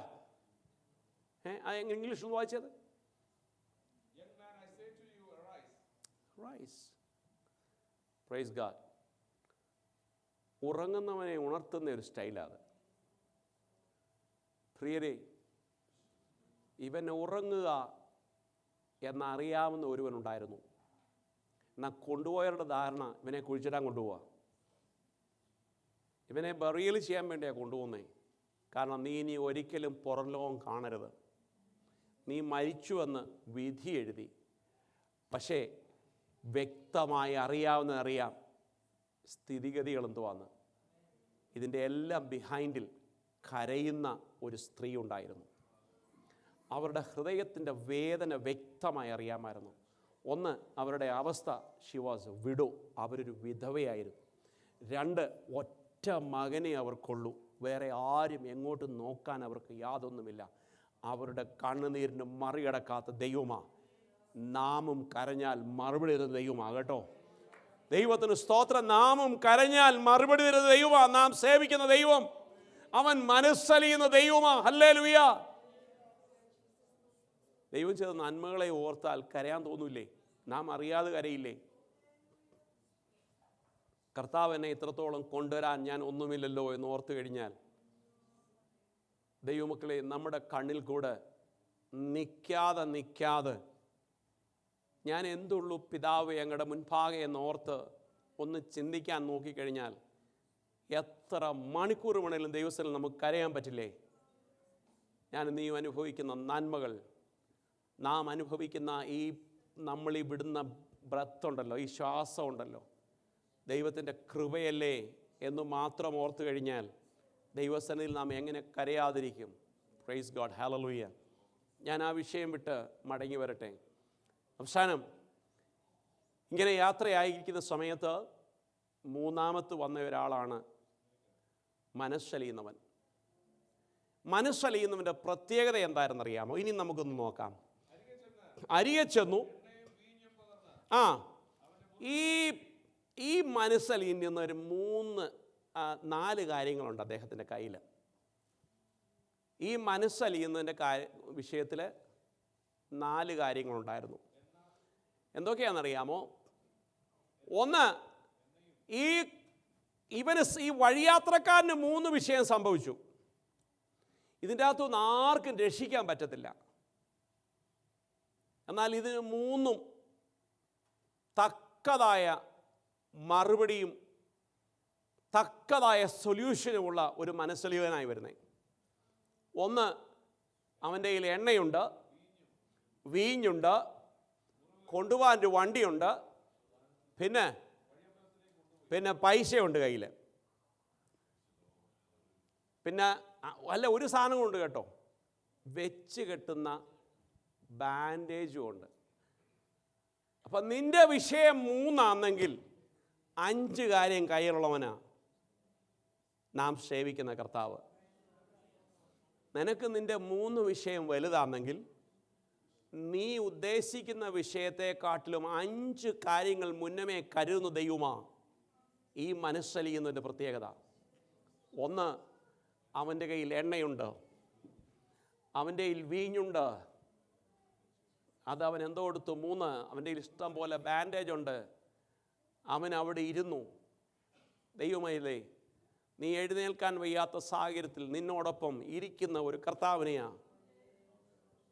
ഇംഗ്ലീഷ് ഒന്ന് വായിച്ചത്. rise. Praise God. ഉറങ്ങുന്നവനെ ഉണർത്തുന്ന ഒരു സ്റ്റൈലാണ്. പ്രിയരെ, ഇവൻ ഉറങ്ങുക എന്നറിയാവുന്ന ഒരുവനുണ്ടായിരുന്നു. എന്നാൽ കൊണ്ടുപോയവരുടെ ധാരണ ഇവനെ കുഴിച്ചിടാൻ കൊണ്ടുപോവുക, ഇവനെ ബറിയൽ ചെയ്യാൻ വേണ്ടിയാണ് കൊണ്ടുപോകുന്നത്. കാരണം നീ ഇനി ഒരിക്കലും പുറം ലോകം കാണരുത്, നീ മരിച്ചുവെന്ന് വിധി എഴുതി. പക്ഷേ വ്യക്തമായി അറിയാം സ്ഥിതിഗതികൾ എന്തുവാന്ന്. ഇതിൻ്റെ എല്ലാം ബിഹൈൻഡിൽ കരയുന്ന ഒരു സ്ത്രീ ഉണ്ടായിരുന്നു. അവരുടെ ഹൃദയത്തിൻ്റെ വേദന വ്യക്തമായി അറിയാമായിരുന്നു. ഒന്ന്, അവരുടെ അവസ്ഥ, ഷി വാസ് വിഡോ, അവരൊരു വിധവയായിരുന്നു. രണ്ട്, ഒറ്റ മകനെ അവർക്കുള്ളൂ, വേറെ ആരും എങ്ങോട്ടും നോക്കാൻ അവർക്ക് യാതൊന്നുമില്ല. അവരുടെ കണ്ണുനീരിന് മറികടക്കാത്ത ദൈവമാ. നാമും കരഞ്ഞാൽ മറുപടി തരുന്ന ദൈവമാ കേട്ടോ. ദൈവത്തിന് സ്തോത്രം. നാമും കരഞ്ഞാൽ മറുപടി തരുന്ന ദൈവമാ നാം സേവിക്കുന്ന ദൈവം. അവൻ മനസ്സലിയുന്ന ദൈവമാ. ഹല്ലേലൂയ. ദൈവം ചെയ്ത നന്മകളെ ഓർത്താൽ കരയാൻ തോന്നൂലേ? നാം അറിയാതെ കരയില്ലേ? കർത്താവ് എന്നെ ഇത്രത്തോളം കൊണ്ടുവരാൻ ഞാൻ ഒന്നുമില്ലല്ലോ എന്ന് ഓർത്തു കഴിഞ്ഞാൽ, ദൈവമക്കളെ, നമ്മുടെ കണ്ണിൽ കൂടെ നിൽക്കാതെ ഞാൻ എന്തുള്ളൂ പിതാവ് ഞങ്ങളുടെ മുൻപാകെ എന്നോർത്ത് ഒന്ന് ചിന്തിക്കാൻ നോക്കിക്കഴിഞ്ഞാൽ എത്ര മണിക്കൂർ വേണേലും ദൈവത്തിൽ നമുക്ക് കരയാൻ പറ്റില്ലേ? ഞാൻ നീയും അനുഭവിക്കുന്ന നന്മകൾ, നാം അനുഭവിക്കുന്ന ഈ നമ്മളീ വിടുന്ന ബ്രത്തുണ്ടല്ലോ, ഈ ശ്വാസം ഉണ്ടല്ലോ, ദൈവത്തിൻ്റെ കൃപയല്ലേ എന്ന് മാത്രം ഓർത്തു കഴിഞ്ഞാൽ ദൈവസന്നിധിയിൽ നാം എങ്ങനെ കരയാതിരിക്കും? Praise God, hallelujah. ഞാൻ ആ വിഷയം വിട്ട് മടങ്ങി വരട്ടെ. അവസാനം ഇങ്ങനെ യാത്രയായിരിക്കുന്ന സമയത്ത് മൂന്നാമത് വന്ന ഒരാളാണ് മനസ്സലിയുന്നവൻ. മനസ്സലിയുന്നവൻ്റെ പ്രത്യേകത എന്തായിരുന്നറിയാമോ? ഇനി നമുക്കൊന്ന് നോക്കാം. അരികെ ചെന്നു. ഈ മനസ്സലിയുന്ന ഒരു 4 കാര്യങ്ങളുണ്ട് അദ്ദേഹത്തിൻ്റെ കയ്യിൽ. ഈ മനസ്സലിയുന്നതിൻ്റെ വിഷയത്തിൽ 4 കാര്യങ്ങളുണ്ടായിരുന്നു. എന്തൊക്കെയാണെന്നറിയാമോ? ഒന്ന്, ഈ വഴിയാത്രക്കാരന് 3 വിഷയം സംഭവിച്ചു. ഇതിൻ്റെ അകത്തുനിന്ന് ആർക്കും രക്ഷിക്കാൻ പറ്റത്തില്ല. എന്നാൽ ഇതിന് 3 തക്കതായ മറുപടിയും തക്കതായ സൊല്യൂഷനുമുള്ള ഒരു മനസ്സലിയവനായി വരുന്നത്. ഒന്ന്, അവൻ്റെ കയ്യിൽ എണ്ണയുണ്ട്, വീഞ്ഞുണ്ട്, കൊണ്ടുപോകാൻ ഒരു വണ്ടിയുണ്ട്, പിന്നെ പൈസയുണ്ട് കയ്യിൽ. പിന്നെ ഒരു സാധനം കൊണ്ട് കേട്ടോ, വെച്ച് കെട്ടുന്ന ബാൻഡേജും ഉണ്ട്. അപ്പം നിൻ്റെ വിഷയം 3 ആണെങ്കിൽ 5 കാര്യം കയ്യിലുള്ളവനാ നാം സേവിക്കുന്ന കർത്താവ്. നിനക്ക് നിൻ്റെ 3 വിഷയം വലുതാണെങ്കിൽ നീ ഉദ്ദേശിക്കുന്ന വിഷയത്തെക്കാട്ടിലും 5 കാര്യങ്ങൾ മുന്നമേ കരുതുന്ന ദൈവമാ ഈ മനസ്സലിയുന്നതിൻ്റെ പ്രത്യേകത. ഒന്ന്, അവൻ്റെ കയ്യിൽ എണ്ണയുണ്ട്, അവൻ്റെ കയ്യിൽ വീഞ്ഞുണ്ട്, അത് അവൻ എന്തോ കൊടുത്തു. 3, അവൻ്റെ കയ്യിൽ ഇഷ്ടം പോലെ ബാൻഡേജ് ഉണ്ട്, അവൻ അവിടെ ഇരുന്നു. ദൈവമേ, നീ എഴുന്നേൽക്കാൻ വയ്യാത്ത സാഹചര്യത്തിൽ നിന്നോടൊപ്പം ഇരിക്കുന്ന ഒരു കർത്താവിനെയാണ്.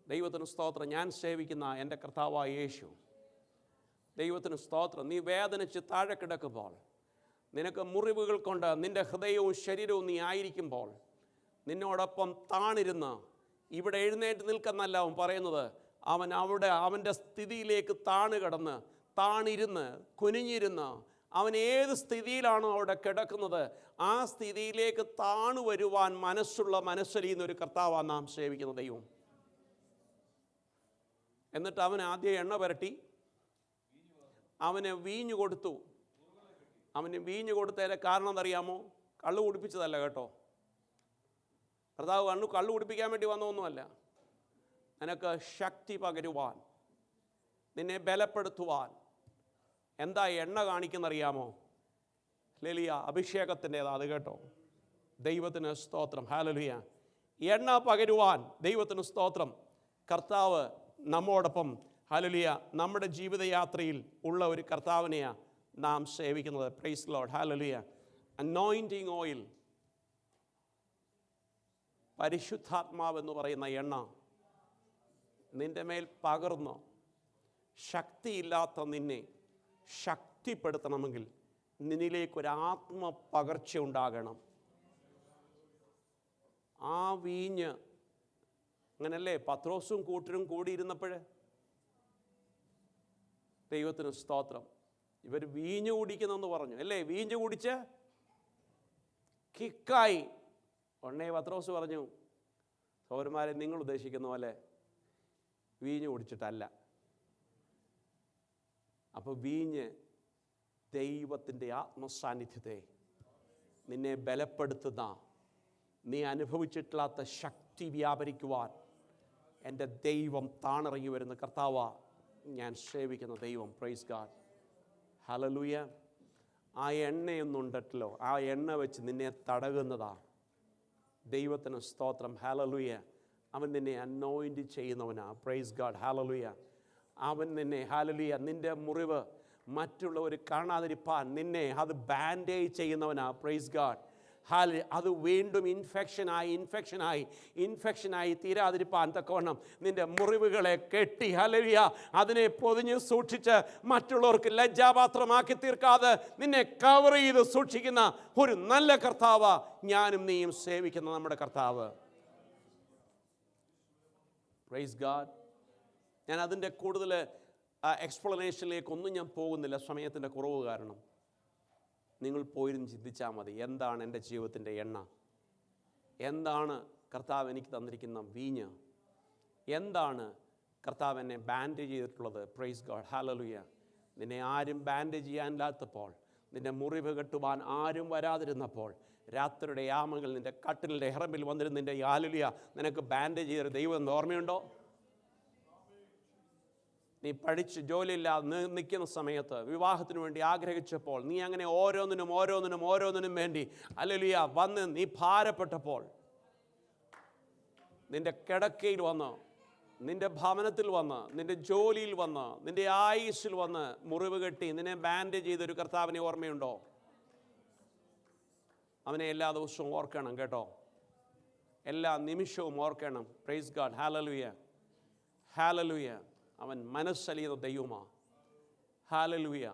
ദൈവത്തിന് സ്തോത്രം. ഞാൻ സേവിക്കുന്ന എൻ്റെ കർത്താവായ യേശു. ദൈവത്തിന് സ്തോത്രം. നീ വേദനിച്ച് താഴെ കിടക്കുമ്പോൾ, നിനക്ക് മുറിവുകൾ കൊണ്ട് നിൻ്റെ ഹൃദയവും ശരീരവും നീ ആയിരിക്കുമ്പോൾ, നിന്നോടൊപ്പം താണിരുന്ന്, ഇവിടെ എഴുന്നേറ്റ് നിൽക്കുന്നല്ല അവൻ പറയുന്നത്, അവൻ അവിടെ അവൻ്റെ സ്ഥിതിയിലേക്ക് താണുകിടന്ന്, താണിരുന്ന്, കുനിഞ്ഞിരുന്ന്, അവൻ ഏത് സ്ഥിതിയിലാണോ അവിടെ കിടക്കുന്നത് ആ സ്ഥിതിയിലേക്ക് താണു വരുവാൻ മനസ്സലിയുന്ന ഒരു കർത്താവാണ് നാം സേവിക്കുന്ന ദൈവം. എന്നിട്ട് അവൻ ആദ്യം എണ്ണ പുരട്ടി, അവന് വീഞ്ഞു കൊടുത്തു. അവന് വീഞ്ഞു കൊടുത്തതിൻ്റെ കാരണം എന്തറിയാമോ? കള്ളു കുടിപ്പിച്ചതല്ല കേട്ടോ. കർത്താവ് കള്ളു കുടിപ്പിക്കാൻ വേണ്ടി വന്നതൊന്നുമല്ല. നിനക്ക് ശക്തി പകരുവാൻ, നിന്നെ ബലപ്പെടുത്തുവാൻ. എന്താ എണ്ണ കാണിക്കുന്നറിയാമോ? ഹല്ലേലൂയ, അഭിഷേകത്തിൻ്റെതാ അത് കേട്ടോ. ദൈവത്തിന് സ്തോത്രം. ഹല്ലേലൂയ. എണ്ണ പകരുവാൻ ദൈവത്തിന് സ്തോത്രം. കർത്താവ് നമ്മോടൊപ്പം ഹല്ലേലൂയ, നമ്മുടെ ജീവിതയാത്രയിൽ ഉള്ള ഒരു കർത്താവിനെയാണ് നാം സേവിക്കുന്നത്. Praise Lord. Hallelujah. Anointing oil, പരിശുദ്ധാത്മാവെന്ന് പറയുന്ന എണ്ണ നിൻ്റെ മേൽ പകർന്ന് ശക്തിയില്ലാത്ത നിന്നെ ശക്തിപ്പെടുത്തണമെങ്കിൽ നിന്നിലേക്കൊരു ആത്മപകർച്ച ഉണ്ടാകണം. ആ വീഞ്ഞ് അങ്ങനല്ലേ പത്രോസും കൂട്ടരും കൂടിയിരുന്നപ്പോൾ, ദൈവത്തിന് സ്തോത്രം, ഇവർ വീഞ്ഞ് കുടിക്കുന്നെന്ന് പറഞ്ഞു അല്ലേ. വീഞ്ഞ് കുടിച്ച് കിക്കായി. ഉടനെ പത്രോസ് പറഞ്ഞു, സഹോദരന്മാരെ, നിങ്ങൾ ഉദ്ദേശിക്കുന്ന പോലെ വീഞ്ഞ് കുടിച്ചിട്ടല്ല. അപ്പോൾ വീഞ്ഞ് ദൈവത്തിൻ്റെ ആത്മസാന്നിധ്യത്തെ നിന്നെ ബലപ്പെടുത്തുന്ന, നീ അനുഭവിച്ചിട്ടില്ലാത്ത ശക്തി വ്യാപരിക്കുവാൻ എൻ്റെ ദൈവം താണിറങ്ങി വരുന്ന കർത്താവാ ഞാൻ സേവിക്കുന്ന ദൈവം. Price God. ഹല്ലേലൂയ. ആ എണ്ണയൊന്നുണ്ടല്ലോ, ആ എണ്ണ വെച്ച് നിന്നെ തടകുന്നതാ. ദൈവത്തിന് സ്തോത്രം. ഹല്ലേലൂയ. അവൻ നിന്നെ അനോയിന്റ് ചെയ്യുന്നവനാ. Praise God. ഹല്ലേലൂയ. അവൻ നിന്നെ, ഹല്ലേലൂയ, നിൻ്റെ മുറിവ് മറ്റുള്ളവർ കാണാതിരിപ്പാൻ നിന്നെ അത് ബാൻഡേജ് ചെയ്യുന്നവനാ. Praise God. അത് വീണ്ടും ഇൻഫെക്ഷനായി തീരാതിരിപ്പാൻ തക്കവണ്ണം നിൻ്റെ മുറിവുകളെ കെട്ടി, ഹല്ലേലൂയ, അതിനെ പൊതിഞ്ഞ് സൂക്ഷിച്ച് മറ്റുള്ളവർക്ക് ലജ്ജാപാത്രമാക്കി തീർക്കാതെ നിന്നെ കവർ ചെയ്ത് സൂക്ഷിക്കുന്ന ഒരു നല്ല കർത്താവ് ഞാനും നീയും സേവിക്കുന്ന നമ്മുടെ കർത്താവ്. Praise God. ഞാൻ അതിൻ്റെ കൂടുതൽ എക്സ്പ്ലനേഷനിലേക്കൊന്നും ഞാൻ പോകുന്നില്ല, സമയത്തിൻ്റെ കുറവ് കാരണം. നിങ്ങൾ പോയിരുന്ന് ചിന്തിച്ചാൽ മതി, എന്താണ് എൻ്റെ ജീവിതത്തിൻ്റെ എണ്ണ, എന്താണ് കർത്താവ് എനിക്ക് തന്നിരിക്കുന്ന വീഞ്ഞ്, എന്താണ് കർത്താവ് എന്നെ ബാൻഡേജ് ചെയ്തിട്ടുള്ളത്. Praise God. ഹല്ലേലൂയ. നിന്നെ ആരും ബാൻഡേജ് ചെയ്യാനില്ലാത്തപ്പോൾ, നിൻ്റെ മുറിവ് കെട്ടുവാൻ ആരും വരാതിരുന്നപ്പോൾ, രാത്രിയുടെ യാമങ്ങൾ നിൻ്റെ കട്ടിലിൻ്റെ ഹെറമ്പിൽ വന്നിരുന്ന നിൻ്റെ ഹല്ലേലൂയ നിനക്ക് ബാൻഡേജ് ചെയ്തൊരു ദൈവം എന്ന് ഓർമ്മയുണ്ടോ? നീ പഠിച്ച് ജോലിയില്ലാതെ നിൽക്കുന്ന സമയത്ത്, വിവാഹത്തിന് വേണ്ടി ആഗ്രഹിച്ചപ്പോൾ, നീ അങ്ങനെ ഓരോന്നിനും വേണ്ടി ഹല്ലേലൂയ വന്ന് നീ ഭാരപ്പെട്ടപ്പോൾ, നിൻ്റെ കിടക്കയിൽ വന്ന്, നിൻ്റെ ഭവനത്തിൽ വന്ന്, നിൻ്റെ ജോലിയിൽ വന്ന്, നിൻ്റെ ആയുസ്സിൽ വന്ന് മുറിവ് കെട്ടി നിന്നെ ബാൻഡേജ് ചെയ്തൊരു കർത്താവിനെ ഓർമ്മയുണ്ടോ? അവനെ എല്ലാ ദിവസവും ഓർക്കണം കേട്ടോ, എല്ലാ നിമിഷവും ഓർക്കണം. Price God. ഹല്ലേലൂയ. ഹല്ലേലൂയ. അവൻ മനസ്സലിയുന്ന ദൈവമാ. ഹല്ലേലൂയ.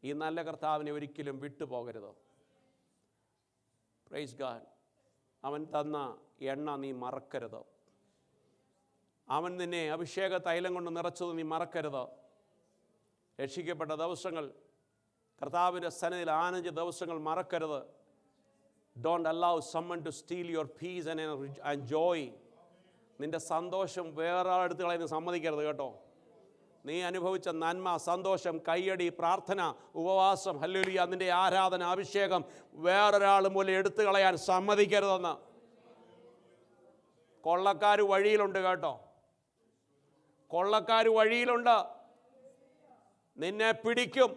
ഈ നല്ല കർത്താവിനെ ഒരിക്കലും വിട്ടുപോകരുത്. Praise God. അവൻ തന്ന എണ്ണ നീ മറക്കരുത്. അവൻ നിന്നെ അഭിഷേക തൈലം കൊണ്ട് നിറച്ചത് നീ മറക്കരുത്. രക്ഷിക്കപ്പെട്ട ദിവസങ്ങൾ, കർത്താവിൻ്റെ സന്നിധിയിൽ ആനന്ദ ദിവസങ്ങൾ മറക്കരുത്. Don't allow someone to steal your peace and joy. നിൻ്റെ സന്തോഷം വേറെ അടുത്ത് കളയാൻ സമ്മതിക്കരുത് കേട്ടോ. നീ അനുഭവിച്ച നന്മ, സന്തോഷം, കയ്യടി, പ്രാർത്ഥന, ഉപവാസം, ഹല്ലേലൂയ, നിൻ്റെ ആരാധന, അഭിഷേകം വേറൊരാൾ മൂലം എടുത്തു കളയാൻ സമ്മതിക്കരുതെന്ന്. കൊള്ളക്കാർ വഴിയിലുണ്ട് കേട്ടോ, കൊള്ളക്കാർ വഴിയിലുണ്ട്. നിന്നെ പിടിക്കും.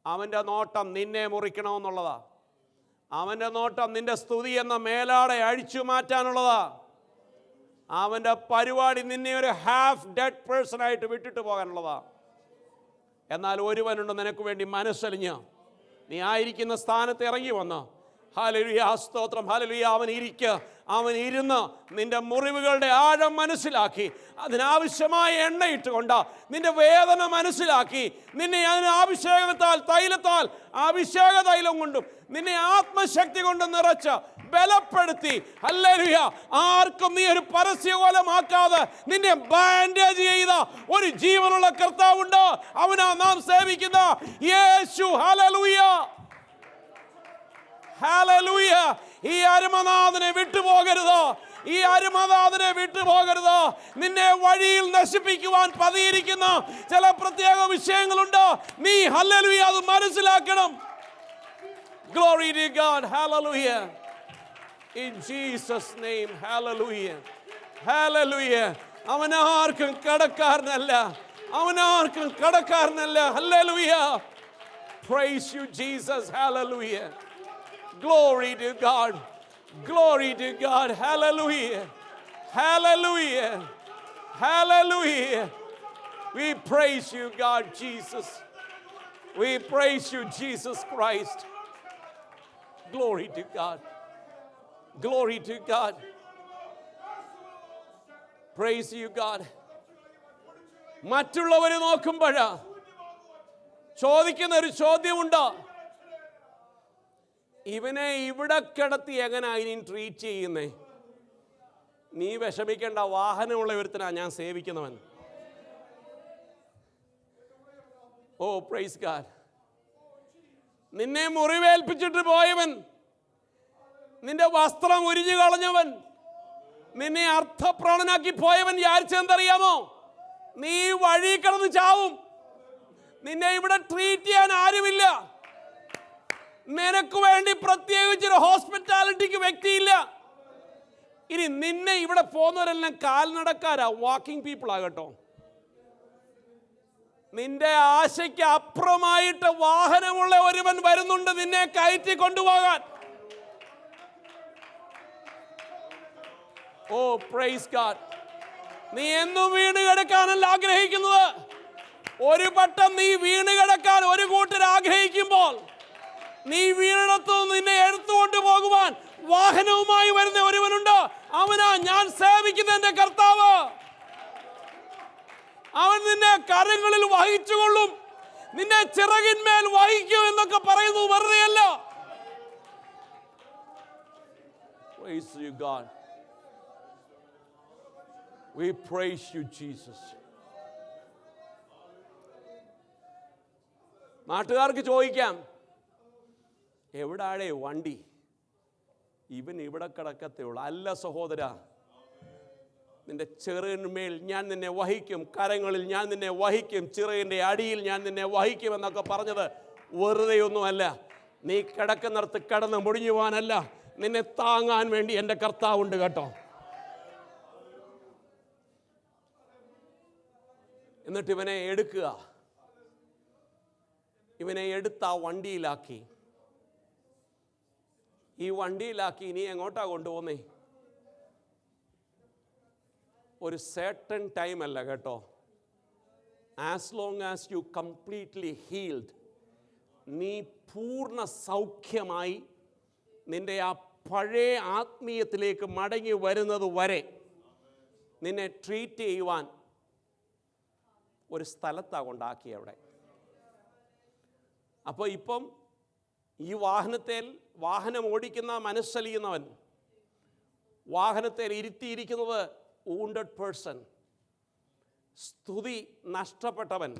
അവൻ്റെ നോട്ടം നിന്നെ മുറിക്കണമെന്നുള്ളതാ. അവൻ്റെ നോട്ടം നിൻ്റെ സ്തുതി എന്ന മേലാടെ അഴിച്ചു മാറ്റാനുള്ളതാ. അവൻ്റെ പരിപാടി നിന്നെ ഒരു ഹാഫ് ഡെഡ് പേഴ്സണായിട്ട് വിട്ടിട്ട് പോകാനുള്ളതാ. എന്നാൽ ഒരുവനുണ്ട് നിനക്ക് വേണ്ടി മനസ്സലിഞ്ഞ് നീ ആയിരിക്കുന്ന സ്ഥാനത്ത് ഇറങ്ങി വന്ന്, ഹല്ലേലൂയ, സ്തോത്രം, ഹല്ലേലൂയ, അവൻ ഇരുന്ന് നിന്റെ മുറിവുകളുടെ ആഴം മനസ്സിലാക്കി, അതിനാവശ്യമായ എണ്ണയിട്ടുകൊണ്ട് നിന്റെ വേദന മനസ്സിലാക്കി, നിന്നെ അതിന് അഭിഷേക തൈലം കൊണ്ടും നിന്നെ ആത്മശക്തി കൊണ്ട് നിറച്ച് ബലപ്പെടുത്തി, ഹല്ലേലൂയ, ആർക്കും നീ ഒരു പരസ്യകോലമാക്കാതെ നിന്നെ ബാൻഡേജ് ചെയ്ത ഒരു ജീവനുള്ള കർത്താവുണ്ട്. അവനാ നാം സേവിക്കുന്ന യേശു. ഹല്ലേലൂയ. ഹല്ലേലൂയ. ഈ അരുമനാഥനെ വിട്ടുപോകരുത്. നിന്നെ വഴിയിൽ നശിപ്പിക്കുവാൻ പതിയിരിക്കുന്ന ചില പ്രത്യേക വിഷയങ്ങളുണ്ട്. നീ ഹല്ലേലൂയ അത് മനസ്സിലാക്കണം. Glory to God. Hallelujah. In Jesus name. Hallelujah. Hallelujah. അവനാർക്കും കടക്കാരനല്ല. Hallelujah. Praise you Jesus. Hallelujah. Glory to God. Glory to God. Hallelujah. Hallelujah. Hallelujah. We praise you, God Jesus. We praise you, Jesus Christ. Glory to God. Glory to God. Praise you, God. മറ്റുള്ളവരെ നോക്കുമ്പോഴാ ചോദിക്കുന്ന ഒരു ചോദ്യമുണ്ട്, ഇവനെ ഇവിടെ കിടത്തി എങ്ങനെ ഇനി treat ചെയ്യുന്നേ? നീ വിഷമിക്കേണ്ട, വാഹനമുള്ള ഒരുത്തനാ ഞാൻ സേവിക്കുന്നവൻ. ഓ പ്രൈസ് ഗാഡ്. നിന്നെ മുറിവേൽപ്പിച്ചിട്ട് പോയവൻ, നിന്റെ വസ്ത്രം ഉരിഞ്ഞു കളഞ്ഞവൻ, നിന്നെ അർത്ഥപ്രാണനാക്കി പോയവൻ വിചാരിച്ചെന്തറിയാമോ? നീ വഴി കിടന്ന് ചാവും. നിന്നെ ഇവിടെ ട്രീറ്റ് ചെയ്യാൻ ആരുമില്ല. നിനക്ക് വേണ്ടി പ്രത്യേകിച്ചൊരു ഹോസ്പിറ്റാലിറ്റിക്ക് വ്യക്തിയില്ല. ഇനി നിന്നെ ഇവിടെ പോകുന്നവരെല്ലാം കാൽനടക്കാരാ, വാക്കിംഗ് പീപ്പിൾ ആകട്ടോ. നിന്റെ ആശയ്ക്ക് അപ്പുറമായിട്ട് വാഹനമുള്ള ഒരുവൻ വരുന്നുണ്ട് നിന്നെ കയറ്റി കൊണ്ടുപോകാൻ. ഓ പ്രൈസ് ഗാഡ്. നീ എന്നും വീണ് കിടക്കാനല്ല ആഗ്രഹിക്കുന്നത്. ഒരു വട്ടം നീ വീണ് കിടക്കാൻ ഒരു കൂട്ടർ ആഗ്രഹിക്കുമ്പോൾ നീ വീണിടത്തു നിന്നെ എടുത്തുകൊണ്ട് പോകുവാൻ വാഹനവുമായി വരുന്ന ഒരുവനുണ്ട്. അവനാ ഞാൻ സേവിക്കുന്ന എന്റെ കർത്താവ്. അവൻ നിന്നെ കരങ്ങളിൽ വഹിച്ചുകൊള്ളും, നിന്നെ ചിറകിന്മേൽ വഹിക്കും എന്നൊക്കെ പറയുന്നത് വെറുതെയല്ല. Praise you, God. We praise you, Jesus. നാട്ടുകാർക്ക് ചോദിക്കാം, എവിടാടേ വണ്ടി? ഇവൻ ഇവിടെ കിടക്കത്തേ ഉള്ളൂ. അല്ല സഹോദര, നിന്റെ ചിറകിന്മേൽ ഞാൻ നിന്നെ വഹിക്കും, കരങ്ങളിൽ ഞാൻ നിന്നെ വഹിക്കും, ചിറകിൻ്റെ അടിയിൽ ഞാൻ നിന്നെ വഹിക്കും എന്നൊക്കെ പറഞ്ഞത് വെറുതെയൊന്നുമല്ല. നീ കിടക്കുന്നിടത്ത് കിടന്ന് മുടിഞ്ഞു പോകാനല്ല, നിന്നെ താങ്ങാൻ വേണ്ടി എൻ്റെ കർത്താവുണ്ട് കേട്ടോ. എന്നിട്ട് ഇവനെ എടുക്കുക, ഇവനെ എടുത്ത് ആ വണ്ടിയിലാക്കി. ഈ വണ്ടിയിലാക്കി ഇനി എങ്ങോട്ടാ കൊണ്ടുപോകുന്നേ? ഒരു certain ടൈം അല്ല കേട്ടോ. As long as you completely healed, നീ പൂർണ്ണ സൗഖ്യമായി നിന്റെ ആ പഴയ ആത്മീയത്തിലേക്ക് മടങ്ങി വരുന്നത് വരെ നിന്നെ ട്രീറ്റ് ചെയ്യുവാൻ ഒരു സ്ഥലത്താണ് കൊണ്ടാക്കി അവിടെ. അപ്പോൾ ഇപ്പം ഈ വാഹനം ഓടിക്കുന്ന മനസ്സലിയുന്നവൻ, വാഹനത്തിൽ ഇരുത്തിയിരിക്കുന്നത് wounded person, സ്തുതി നഷ്ടപ്പെട്ടവൻ.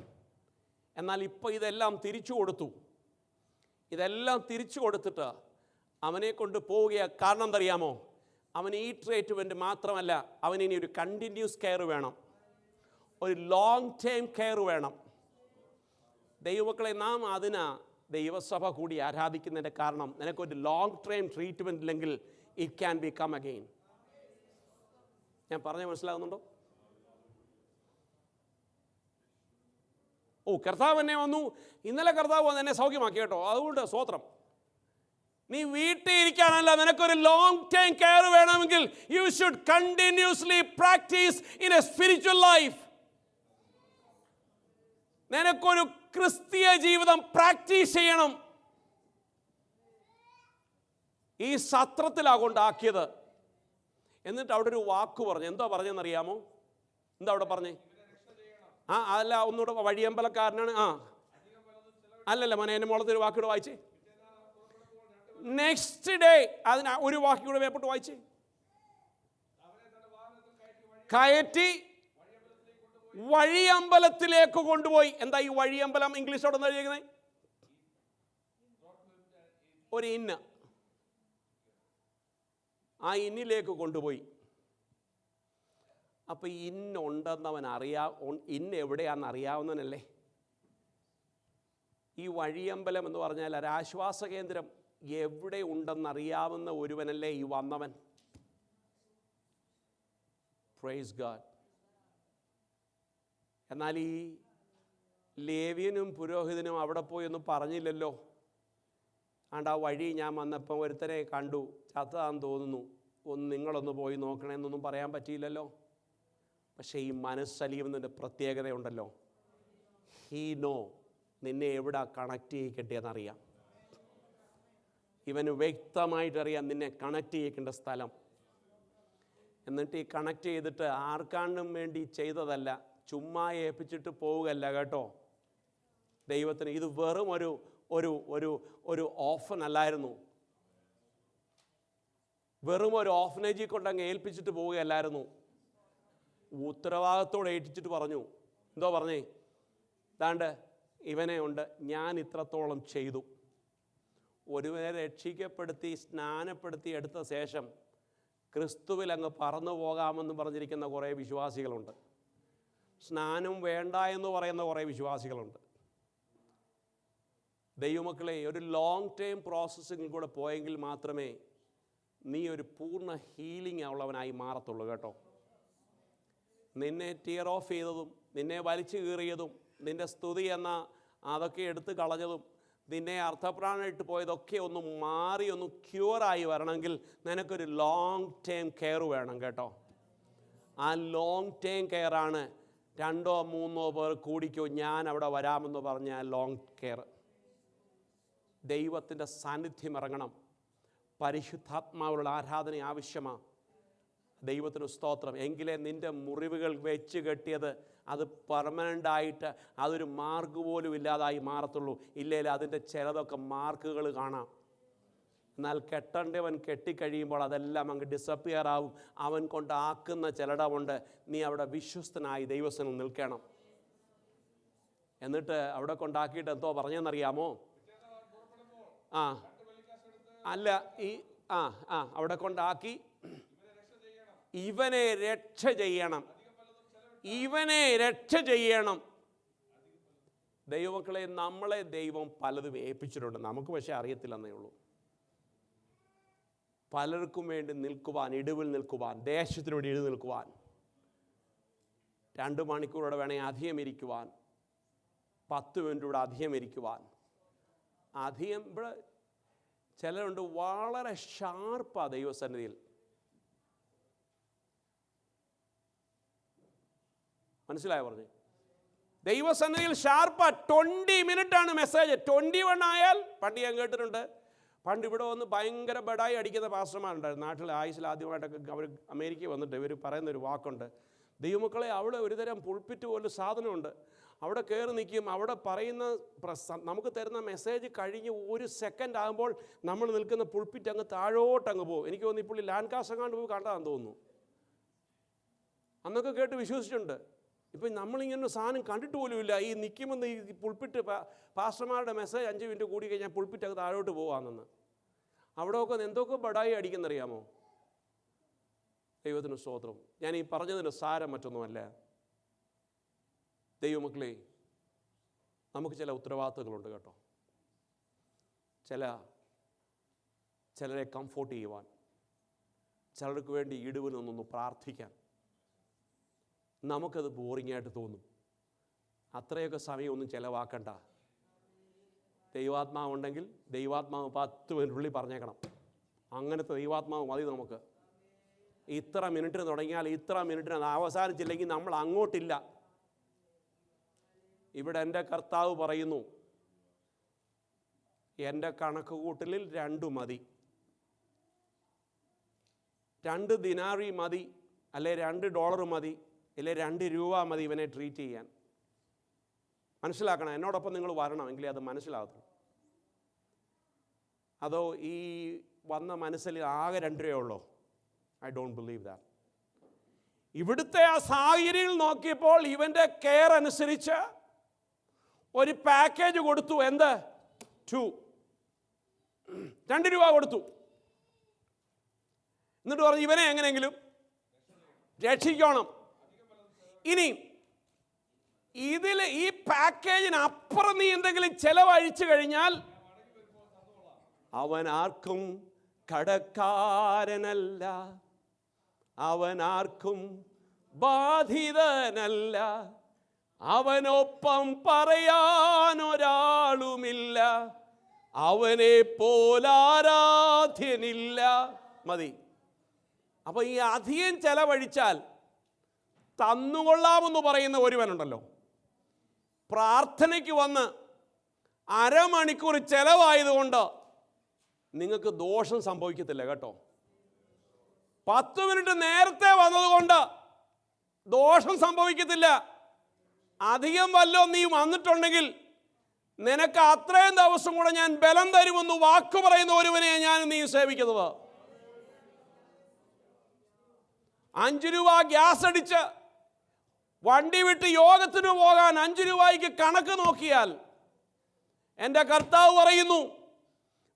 എന്നാൽ ഇപ്പോൾ ഇതെല്ലാം തിരിച്ചു കൊടുത്തു. ഇതെല്ലാം തിരിച്ചു കൊടുത്തിട്ട് അവനെ കൊണ്ട് പോവുകയാണ്. കാരണം എന്തറിയാമോ? അവന് ഈ ട്രീറ്റ്മെൻറ്റ് മാത്രമല്ല, അവനിനി ഒരു കണ്ടിന്യൂസ് കെയർ വേണം, ഒരു ലോങ് ടൈം കെയർ വേണം. ദൈവമക്കളെ, നാം അതിനാ ദൈവസഭ കൂടി ആരാധിക്കുന്നതിൻ്റെ കാരണം. നിനക്കൊരു ലോങ് ടൈം ട്രീറ്റ്മെൻറ്റ് ഇല്ലെങ്കിൽ it can be come again. ഞാൻ പറഞ്ഞ മനസ്സിലാകുന്നുണ്ടോ? ഓ, കർത്താവ് എന്നെ വന്നു, ഇന്നലെ കർത്താവ് വന്ന് എന്നെ സൗഖ്യമാക്കി കേട്ടോ, അതുകൊണ്ട് സ്വോത്രം. നീ വീട്ടിൽ ഇരിക്കാനല്ല, നിനക്കൊരു ലോങ് ടൈം കെയർ വേണമെങ്കിൽ you should continuously practice in A spiritual life. നിനക്കൊരു ക്രിസ്തീയ ജീവിതം പ്രാക്ടീസ് ചെയ്യണം. ഈ സത്രത്തിലാ കൊണ്ടാക്കിയത്. എന്നിട്ട് അവിടെ ഒരു വാക്ക് പറഞ്ഞു. എന്താ പറഞ്ഞെന്നറിയാമോ? എന്താ അവിടെ പറഞ്ഞേ? അല്ല, ഒന്നുകൂടെ വഴിയമ്പലക്കാരനാണ്. അല്ലല്ല മോനെ, എൻ്റെ മോളത്തെ ഒരു വാക്കിവിടെ വായിച്ചേ. നെക്സ്റ്റ് ഡേ അതിന് ഒരു വാക്കിലൂടെ വേപ്പെട്ട് വായിച്ചേ. കയറ്റി വഴിയമ്പലത്തിലേക്ക് കൊണ്ടുപോയി. എന്താ ഈ വഴിയമ്പലം ഇംഗ്ലീഷോടെ എന്താ ചെയ്യുന്നത്? ഒരു ഇന്ന്. ആ ഇന്നിലേക്ക് കൊണ്ടുപോയി. അപ്പം ഇന്നുണ്ടെന്നവൻ ഇന്ന് എവിടെയാണെന്ന് അറിയാവുന്നവനല്ലേ. ഈ വഴിയമ്പലം എന്ന് പറഞ്ഞാൽ ഒരാശ്വാസ കേന്ദ്രം എവിടെ ഉണ്ടെന്നറിയാവുന്ന ഒരുവനല്ലേ ഈ വന്നവൻ. Praise God. എന്നാൽ ഈ ലേവ്യനും പുരോഹിതനും അവിടെ പോയി ഒന്നും പറഞ്ഞില്ലല്ലോ. ആ വഴി ഞാൻ വന്നപ്പം ഒരുത്തരെ കണ്ടു, ചത്തതാന്ന് തോന്നുന്നു, നിങ്ങളൊന്ന് പോയി നോക്കണമെന്നൊന്നും പറയാൻ പറ്റിയില്ലല്ലോ. പക്ഷേ ഈ മനസ്സലിയുന്നതിൻ്റെ പ്രത്യേകതയുണ്ടല്ലോ. ഹീ നോ നിന്നെ എവിടെ കണക്ട് ചെയ്യിക്കട്ടെയെന്നറിയാം. ഇവന് വ്യക്തമായിട്ടറിയാം നിന്നെ കണക്ട് ചെയ്യിക്കേണ്ട സ്ഥലം. എന്നിട്ട് ഈ കണക്ട് ചെയ്തിട്ട് ആർക്കാണ്ടും വേണ്ടി ചെയ്തതല്ല, ചുമ്മാ ഏൽപ്പിച്ചിട്ട് പോവുകയല്ല കേട്ടോ. ദൈവത്തിന് ഇത് വെറും ഒരു ഒരു ഒരു ഒരു ഓഫൻ അല്ലായിരുന്നു. വെറും ഒരു ഓഫനേജിൽ കൊണ്ടങ്ങ് ഏൽപ്പിച്ചിട്ട് പോവുകയല്ലായിരുന്നു. ഉത്തരവാദിത്തോടെ ഏൽപ്പിച്ചിട്ട് പറഞ്ഞു. എന്തോ പറഞ്ഞേ? ദാണ്ട് ഇവനെ ഉണ്ട്, ഞാൻ ഇത്രത്തോളം ചെയ്തു. ഒരുവനെ രക്ഷിക്കപ്പെടുത്തി സ്നാനപ്പെടുത്തി എടുത്ത ശേഷം ക്രിസ്തുവിൽ അങ്ങ് പറന്നു പോകാമെന്ന് പറഞ്ഞിരിക്കുന്ന കുറേ വിശ്വാസികളുണ്ട്. സ്നാനം വേണ്ട എന്ന് പറയുന്ന കുറേ വിശ്വാസികളുണ്ട്. ദൈവമക്കളെ, ഒരു ലോങ് ടൈം പ്രോസസ്സിങ്ങിൽ കൂടെ പോയെങ്കിൽ മാത്രമേ നീ ഒരു പൂർണ്ണ ഹീലിംഗ് ഉള്ളവനായി മാറത്തുള്ളൂ കേട്ടോ. നിന്നെ ടിയർ ഓഫ് ചെയ്തതും നിന്നെ വലിച്ചു കീറിയതും നിൻ്റെ സ്തുതി എന്ന അതൊക്കെ എടുത്ത് കളഞ്ഞതും നിന്നെ അർത്ഥപ്രാണമായിട്ട് പോയതൊക്കെ ഒന്ന് മാറി ഒന്ന് ക്യൂറായി വരണമെങ്കിൽ നിനക്കൊരു ലോങ് ടൈം കെയർ വേണം കേട്ടോ. ആ ലോങ് ടൈം കെയറാണ് 2-3 പേർ കൂടിക്കോ ഞാൻ അവിടെ വരാമെന്ന് പറഞ്ഞ ആ ലോങ് കെയർ. ദൈവത്തിൻ്റെ സാന്നിധ്യം ഇറങ്ങണം. പരിശുദ്ധാത്മാവുള്ള ആരാധന ആവശ്യമാണ്. ദൈവത്തിന് സ്തോത്രം. എങ്കിലേ നിൻ്റെ മുറിവുകൾ വെച്ച് കെട്ടിയത് അത് പെർമനൻ്റായിട്ട് അതൊരു മാർക്ക് പോലും ഇല്ലാതായി മാറത്തുള്ളൂ. ഇല്ലെങ്കിൽ അതിൻ്റെ ചിലതൊക്കെ മാർക്കുകൾ കാണാം. എന്നാൽ കെട്ടേണ്ടവൻ കെട്ടിക്കഴിയുമ്പോൾ അതെല്ലാം അങ്ങ് ഡിസപ്പിയർ ആവും. അവൻ കൊണ്ടാക്കുന്ന ചിലടമുണ്ട്. നീ അവിടെ വിശ്വസ്തനായി ദൈവസനം നിൽക്കണം. എന്നിട്ട് അവിടെ കൊണ്ടാക്കിയിട്ട് എന്തോ പറഞ്ഞെന്നറിയാമോ? അല്ല ഈ അവിടെ കൊണ്ടാക്കി ഇവനെ രക്ഷ ചെയ്യണം, ഇവനെ രക്ഷ ചെയ്യണം. ദൈവമക്കളെ, നമ്മളെ ദൈവം പലതും ഏൽപ്പിച്ചിട്ടുണ്ട്, നമുക്ക് പക്ഷേ അറിയത്തില്ലെന്നേ ഉള്ളൂ. പലർക്കും വേണ്ടി നിൽക്കുവാൻ, ഇടിവിൽ നിൽക്കുവാൻ, ദേശത്തിനു വേണ്ടി ഇടിവ് നിൽക്കുവാൻ, 2 മണിക്കൂറോടെ വേണമെങ്കിൽ അധികം ഇരിക്കുവാൻ, 10 മിനിറ്റൂടെ അധികം ഇരിക്കുവാൻ. അധികം ഇവിടെ ചിലരുണ്ട് വളരെ ഷാർപ്പാണ് ദൈവസന്നിധിയിൽ. മനസ്സിലായോ പറഞ്ഞു? ദൈവസന്നിധിയിൽ ഷാർപ്പാ. 20 മിനിറ്റാണ് മെസ്സേജ്. 21 ആയാൽ പണ്ട് ഞാൻ കേട്ടിട്ടുണ്ട്. പണ്ട് ഇവിടെ വന്ന് ഭയങ്കര ബഡായി അടിക്കുന്ന പാസ്റ്റർമാരുണ്ടായിരുന്നു നാട്ടിൽ. ആയുസിൽ ആദ്യമായിട്ടൊക്കെ അവർ അമേരിക്കയിൽ വന്നിട്ട് ഇവർ പറയുന്നൊരു വാക്കുണ്ട്, ദൈവമക്കളെ അവിടെ ഒരുതരം പുൾപ്പിറ്റ് പോലെ സാധനമുണ്ട്. അവിടെ കയറി നിൽക്കും. അവിടെ പറയുന്ന നമുക്ക് തരുന്ന മെസ്സേജ് കഴിഞ്ഞ് 1 സെക്കൻഡ് ആകുമ്പോൾ നമ്മൾ നിൽക്കുന്ന പുൾപ്പിറ്റ് അങ്ങ് താഴോട്ടങ്ങ് പോകും. എനിക്ക് തോന്നുന്നു ഇപ്പോൾ ലാൻഡ്കാസ്റ്റ് അങ്ങാണ്ട് പോയി കണ്ടാന്ന് തോന്നുന്നു. അന്നൊക്കെ കേട്ട് വിശ്വസിച്ചിട്ടുണ്ട്. ഇപ്പം നമ്മളിങ്ങനെ സാധനം കണ്ടിട്ട് പോലുമില്ല. ഈ നിൽക്കുമെന്ന് ഈ പുൾപ്പിറ്റ് പാസ്റ്റർമാരുടെ മെസ്സേജ് 5 മിനിറ്റ് കൂടി കഴിഞ്ഞാൽ പുൾപ്പിറ്റ് അങ്ങ് താഴോട്ട് പോകാമെന്ന്. അവിടെയൊക്കെ എന്തൊക്കെ ബഡായി അടിക്കുന്നറിയാമോ? ദൈവത്തിന് സ്തോത്രം. ഞാൻ ഈ പറഞ്ഞതിന് സാരം മറ്റൊന്നുമല്ല. ദൈവമക്കളെ, നമുക്ക് ചില ഉത്തരവാദിത്തങ്ങളുണ്ട് കേട്ടോ. ചിലരെ കംഫോർട്ട് ചെയ്യുവാൻ, ചിലർക്ക് വേണ്ടി ഇടിവിൽ നിന്നൊന്ന് പ്രാർത്ഥിക്കാൻ. നമുക്കത് ബോറിങ്ങായിട്ട് തോന്നും. അത്രയൊക്കെ സമയമൊന്നും ചിലവാക്കണ്ട. ദൈവാത്മാവുണ്ടെങ്കിൽ ദൈവാത്മാവ് 10 മിനിറ്റുള്ളിൽ പറഞ്ഞേക്കണം. അങ്ങനത്തെ ദൈവാത്മാവ് മതി നമുക്ക്. ഇത്ര മിനിറ്റിന് തുടങ്ങിയാൽ ഇത്ര മിനിറ്റിന് അവസാനിച്ചില്ലെങ്കിൽ നമ്മൾ അങ്ങോട്ടില്ല. ഇവിടെ എൻ്റെ കർത്താവ് പറയുന്നു, എൻ്റെ കണക്ക് കൂട്ടലിൽ 2 മതി. 2 ദിനാറി മതി, അല്ലെ $2 മതി, അല്ലെ $2 മതി ഇവനെ ട്രീറ്റ് ചെയ്യാൻ. മനസ്സിലാക്കണം. എന്നോടൊപ്പം നിങ്ങൾ വരണം, എങ്കിലേ അത് മനസ്സിലാകത്തുള്ളൂ. അതോ ഈ വന്ന മനസ്സിൽ ആകെ $2 ഉള്ളോ? I don't believe that. ഇവിടുത്തെ ആ സാഹചര്യങ്ങൾ നോക്കിയപ്പോൾ ഇവൻ്റെ കെയർ അനുസരിച്ച് ഒരു പാക്കേജ് കൊടുത്തു. എന്ത്? $2 കൊടുത്തു. എന്നിട്ട് പറഞ്ഞു ഇവനെ എങ്ങനെയെങ്കിലും രക്ഷിക്കണം. ഇനി ഇതിൽ ഈ പാക്കേജിന് അപ്പുറം നീ എന്തെങ്കിലും ചെലവഴിച്ചു കഴിഞ്ഞാൽ അവൻ ആർക്കും കടക്കാരനല്ല, അവൻ ആർക്കും ബാധിതനല്ല, അവനൊപ്പം പറയാനൊരാളുമില്ല, അവനെ പോലാരാധ്യനില്ല. മതി. അപ്പൊ ഈ അധികം ചെലവഴിച്ചാൽ തന്നുകൊള്ളാമെന്ന് പറയുന്ന ഒരുവനുണ്ടല്ലോ, പ്രാർത്ഥനയ്ക്ക് വന്ന് അരമണിക്കൂർ ചെലവായതുകൊണ്ട് നിങ്ങൾക്ക് ദോഷം സംഭവിക്കത്തില്ല കേട്ടോ. 10 മിനിറ്റ് നേരത്തെ വന്നതുകൊണ്ട് ദോഷം സംഭവിക്കത്തില്ല. അധികം വല്ലോ നീ വന്നിട്ടുണ്ടെങ്കിൽ നിനക്ക് അത്രയും ദിവസം കൂടെ ഞാൻ ബലം തരുമെന്ന് വാക്കു പറയുന്ന ഒരുവനെ ഞാൻ നീ സേവിക്കുന്നത്. 5 രൂപ ഗ്യാസ് അടിച്ച് വണ്ടി വിട്ട് യോഗത്തിന് പോകാൻ 5 രൂപയ്ക്ക് കണക്ക് നോക്കിയാൽ എൻ്റെ കർത്താവ് പറയുന്നു,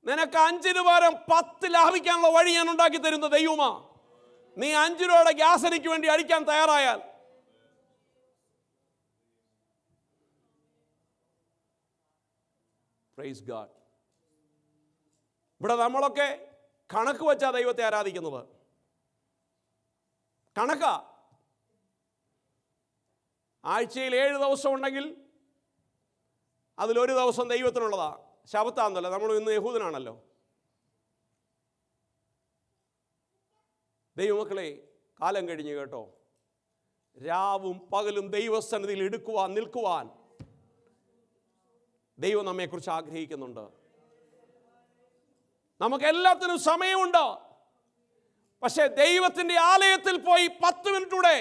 നിനക്ക് 5 രൂപ 10 ലാഭിക്കാനുള്ള വഴി ഞാൻ ഉണ്ടാക്കി തരുന്ന ദൈവമാ. നീ 5 രൂപയുടെ ഗ്യാസ് എനിക്ക് വേണ്ടി അടിക്കാൻ തയ്യാറായാൽ. Praise God. ഇവിടെ നമ്മളൊക്കെ കണക്ക് വെച്ചാ ദൈവത്തെ ആരാധിക്കുന്നത്. കണക്കാ. ആഴ്ചയിൽ 7 ദിവസം ഉണ്ടെങ്കിൽ അതിലൊരു ദിവസം ദൈവത്തിനുള്ളതാ. ശബത്താന്നല്ലോ, നമ്മൾ ഇന്ന് യഹൂദനാണല്ലോ. ദൈവമക്കളെ, കാലം കഴിഞ്ഞു കേട്ടോ. രാവും പകലും ദൈവസന്നിധിയിൽ നിൽക്കുവാൻ ദൈവം നമ്മെക്കുറിച്ച് ആഗ്രഹിക്കുന്നുണ്ട്. നമുക്കെല്ലാത്തിനും സമയമുണ്ട്. പക്ഷേ ദൈവത്തിൻ്റെ ആലയത്തിൽ പോയി 10 മിനിറ്റൂടെ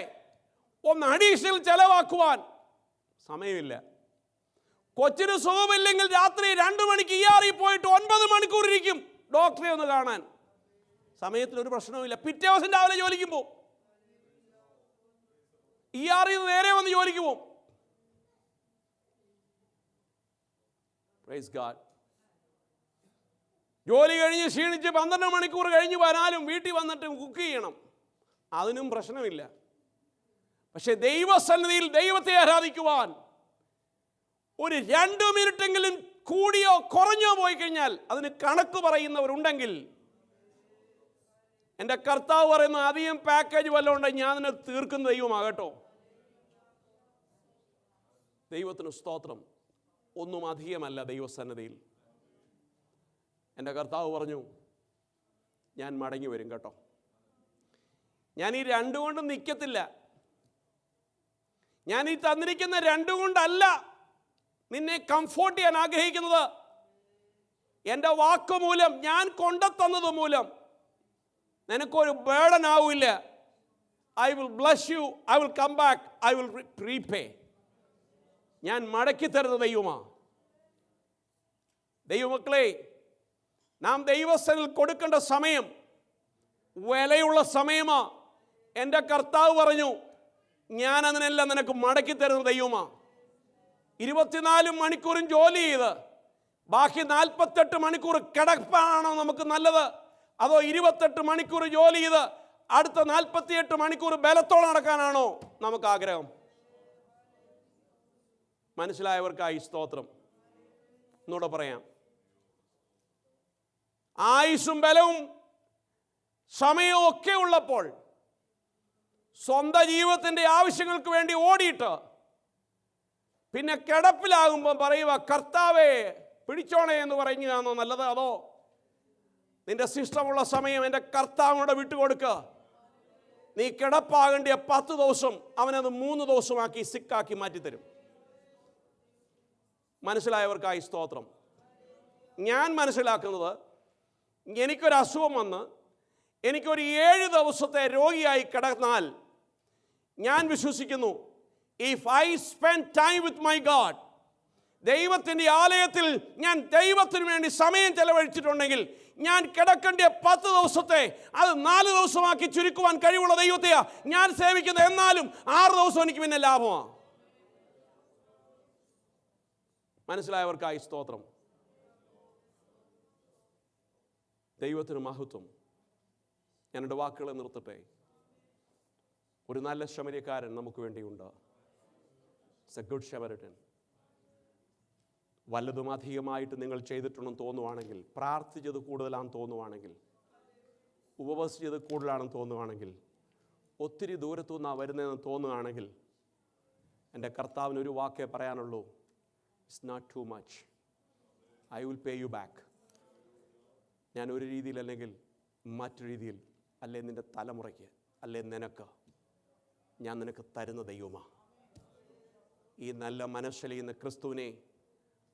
ഒന്ന് അഡീഷണൽ ചെലവാക്കുവാൻ സമയമില്ല. കൊച്ചിന് സുഖമില്ലെങ്കിൽ രാത്രി 2 മണിക്ക് ER പോയിട്ട് 9 മണിക്കൂർ ഇരിക്കും ഡോക്ടറെ ഒന്ന് കാണാൻ. സമയത്തിലൊരു പ്രശ്നവുമില്ല. പിറ്റേ ദിവസം രാവിലെ ജോലിക്ക് പോകും. ER നേരെ വന്ന് ജോലിക്ക് പോകും. Praise God. ജോലി കഴിഞ്ഞ് ക്ഷീണിച്ച് 12 മണിക്കൂർ കഴിഞ്ഞ് വരാനും വീട്ടിൽ വന്നിട്ട് കുക്ക് ചെയ്യണം. അതിനും പ്രശ്നമില്ല. പക്ഷെ ദൈവസന്നിധിയിൽ ദൈവത്തെ ആരാധിക്കുവാൻ ഒരു 2 മിനിറ്റെങ്കിലും കൂടിയോ കുറഞ്ഞോ പോയി കഴിഞ്ഞാൽ അതിന് കണക്ക് പറയുന്നവരുണ്ടെങ്കിൽ, എൻ്റെ കർത്താവ് പറയുന്ന അധികം പാക്കേജ് വല്ലതും ഉണ്ടെങ്കിൽ ഞാൻ അതിനെ തീർക്കുന്ന ദൈവമാകട്ടോ. ദൈവത്തിന് സ്തോത്രം. ഒന്നും അധികമല്ല ദൈവസന്നിധിയിൽ. എൻ്റെ കർത്താവ് പറഞ്ഞു, ഞാൻ മടങ്ങി വരും കേട്ടോ. ഞാൻ ഈ 2 കൊണ്ട് നിൽക്കത്തില്ല. ഞാൻ ഈ തന്നിരിക്കുന്ന 2 കൊണ്ടല്ല നിന്നെ കംഫോർട്ട് ചെയ്യാൻ ആഗ്രഹിക്കുന്നത്. എൻ്റെ വാക്കുമൂലം, ഞാൻ കൊണ്ടെത്തന്നത് മൂലം നിനക്കൊരു ബേർഡൻ ആവില്ല. I will bless you, I will come back, I will repay. ഞാൻ മടക്കി തരുന്ന ദൈവമാ. ദൈവമക്കളെ, നാം ദൈവസന്നിധിയിൽ കൊടുക്കേണ്ട സമയം വിലയുള്ള സമയമാ. എൻ്റെ കർത്താവ് പറഞ്ഞു, ഞാൻ അതിനെല്ലാം നിനക്ക് മടക്കി തരുന്ന ദൈവമാ. 24 മണിക്കൂറും ജോലി ചെയ്ത് ബാക്കി 48 മണിക്കൂർ കിടപ്പാണോ നമുക്ക് നല്ലത്? അതോ 28 മണിക്കൂർ ജോലി ചെയ്ത് അടുത്ത 48 മണിക്കൂർ ബലത്തോടെ നടക്കാനാണോ നമുക്ക് ആഗ്രഹം? മനസ്സിലായവർക്കായി സ്തോത്രം. എന്നൂടെ പറയാം. ആയുസ്സും ബലവും സമയവും ഒക്കെ ഉള്ളപ്പോൾ സ്വന്തം ജീവിതത്തിൻ്റെ ആവശ്യങ്ങൾക്ക് വേണ്ടി ഓടിയിട്ട് പിന്നെ കിടപ്പിലാകുമ്പോൾ പറയുക, കർത്താവേ പിടിച്ചോണേ എന്ന് പറയുകയാണോ നല്ലത്? അതോ നിന്റെ ശിഷ്ടമുള്ള സമയം എൻ്റെ കർത്താവിനോട് വിട്ടുകൊടുക്കുക. നീ കിടപ്പാകേണ്ടിയ 10 ദിവസം അവനത് 3 ദിവസമാക്കി സിക്കാക്കി മാറ്റിത്തരും. മനസ്സിലായവർക്കായി സ്തോത്രം. ഞാൻ മനസ്സിലാക്കുന്നത്, എനിക്കൊരു അസുഖം വന്ന് എനിക്കൊരു 7 ദിവസത്തെ രോഗിയായി കിടന്നാൽ ഞാൻ വിശ്വസിക്കുന്നു, if I spend time with my God, ദൈവത്തിൻ്റെ ആലയത്തിൽ ഞാൻ ദൈവത്തിന് വേണ്ടി സമയം ചെലവഴിച്ചിട്ടുണ്ടെങ്കിൽ ഞാൻ കിടക്കേണ്ട 10 ദിവസത്തെ അത് 4 ദിവസമാക്കി ചുരുക്കുവാൻ കഴിവുള്ള ദൈവത്തെയാ ഞാൻ സേവിക്കുന്നത്. എന്നാലും 6 ദിവസം എനിക്ക് പിന്നെ ലാഭമാണ്. മനസ്സിലായവർക്കായി സ്തോത്രം. ദൈവത്തിന് മഹത്വം. ഞാൻ എൻ്റെ വാക്കുകളെ നിർത്തട്ടെ. ഒരു നല്ല ശമര്യക്കാരൻ നമുക്ക് വേണ്ടിയുണ്ട്. It's a good Samaritan. വല്ലതും അധികമായിട്ട് നിങ്ങൾ ചെയ്തിട്ടുണ്ടെന്ന് തോന്നുവാണെങ്കിൽ, പ്രാർത്ഥിച്ചത് കൂടുതലാണെന്ന് തോന്നുവാണെങ്കിൽ, ഉപവസിച്ചത് കൂടുതലാണെന്ന് തോന്നുവാണെങ്കിൽ, ഒത്തിരി ദൂരത്തുനിന്നാണ് വരുന്നതെന്ന് തോന്നുകയാണെങ്കിൽ, എൻ്റെ കർത്താവിന് ഒരു വാക്കേ പറയാനുള്ളൂ, it's not too much, I will pay you back. ഞാൻ ഒരു രീതിയിൽ അല്ലെങ്കിൽ മറ്റൊരു രീതിയിൽ, അല്ലേ നിൻ്റെ തലമുറയ്ക്ക്, അല്ലേ നിനക്ക്, ഞാൻ നിനക്ക് തരുന്ന ദൈവമാണ്. ഈ നല്ല മനസ്സിൽ ഇന്ന് ക്രിസ്തുവിനെ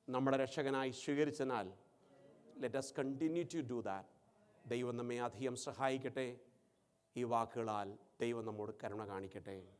നമ്മുടെ രക്ഷകനായി സ്വീകരിച്ചതിനാൽ let us continue to do that. ദൈവം നമ്മെ അധികം സഹായിക്കട്ടെ. ഈ വാക്കുകളാൽ ദൈവം നമ്മോട് കരുണ കാണിക്കട്ടെ.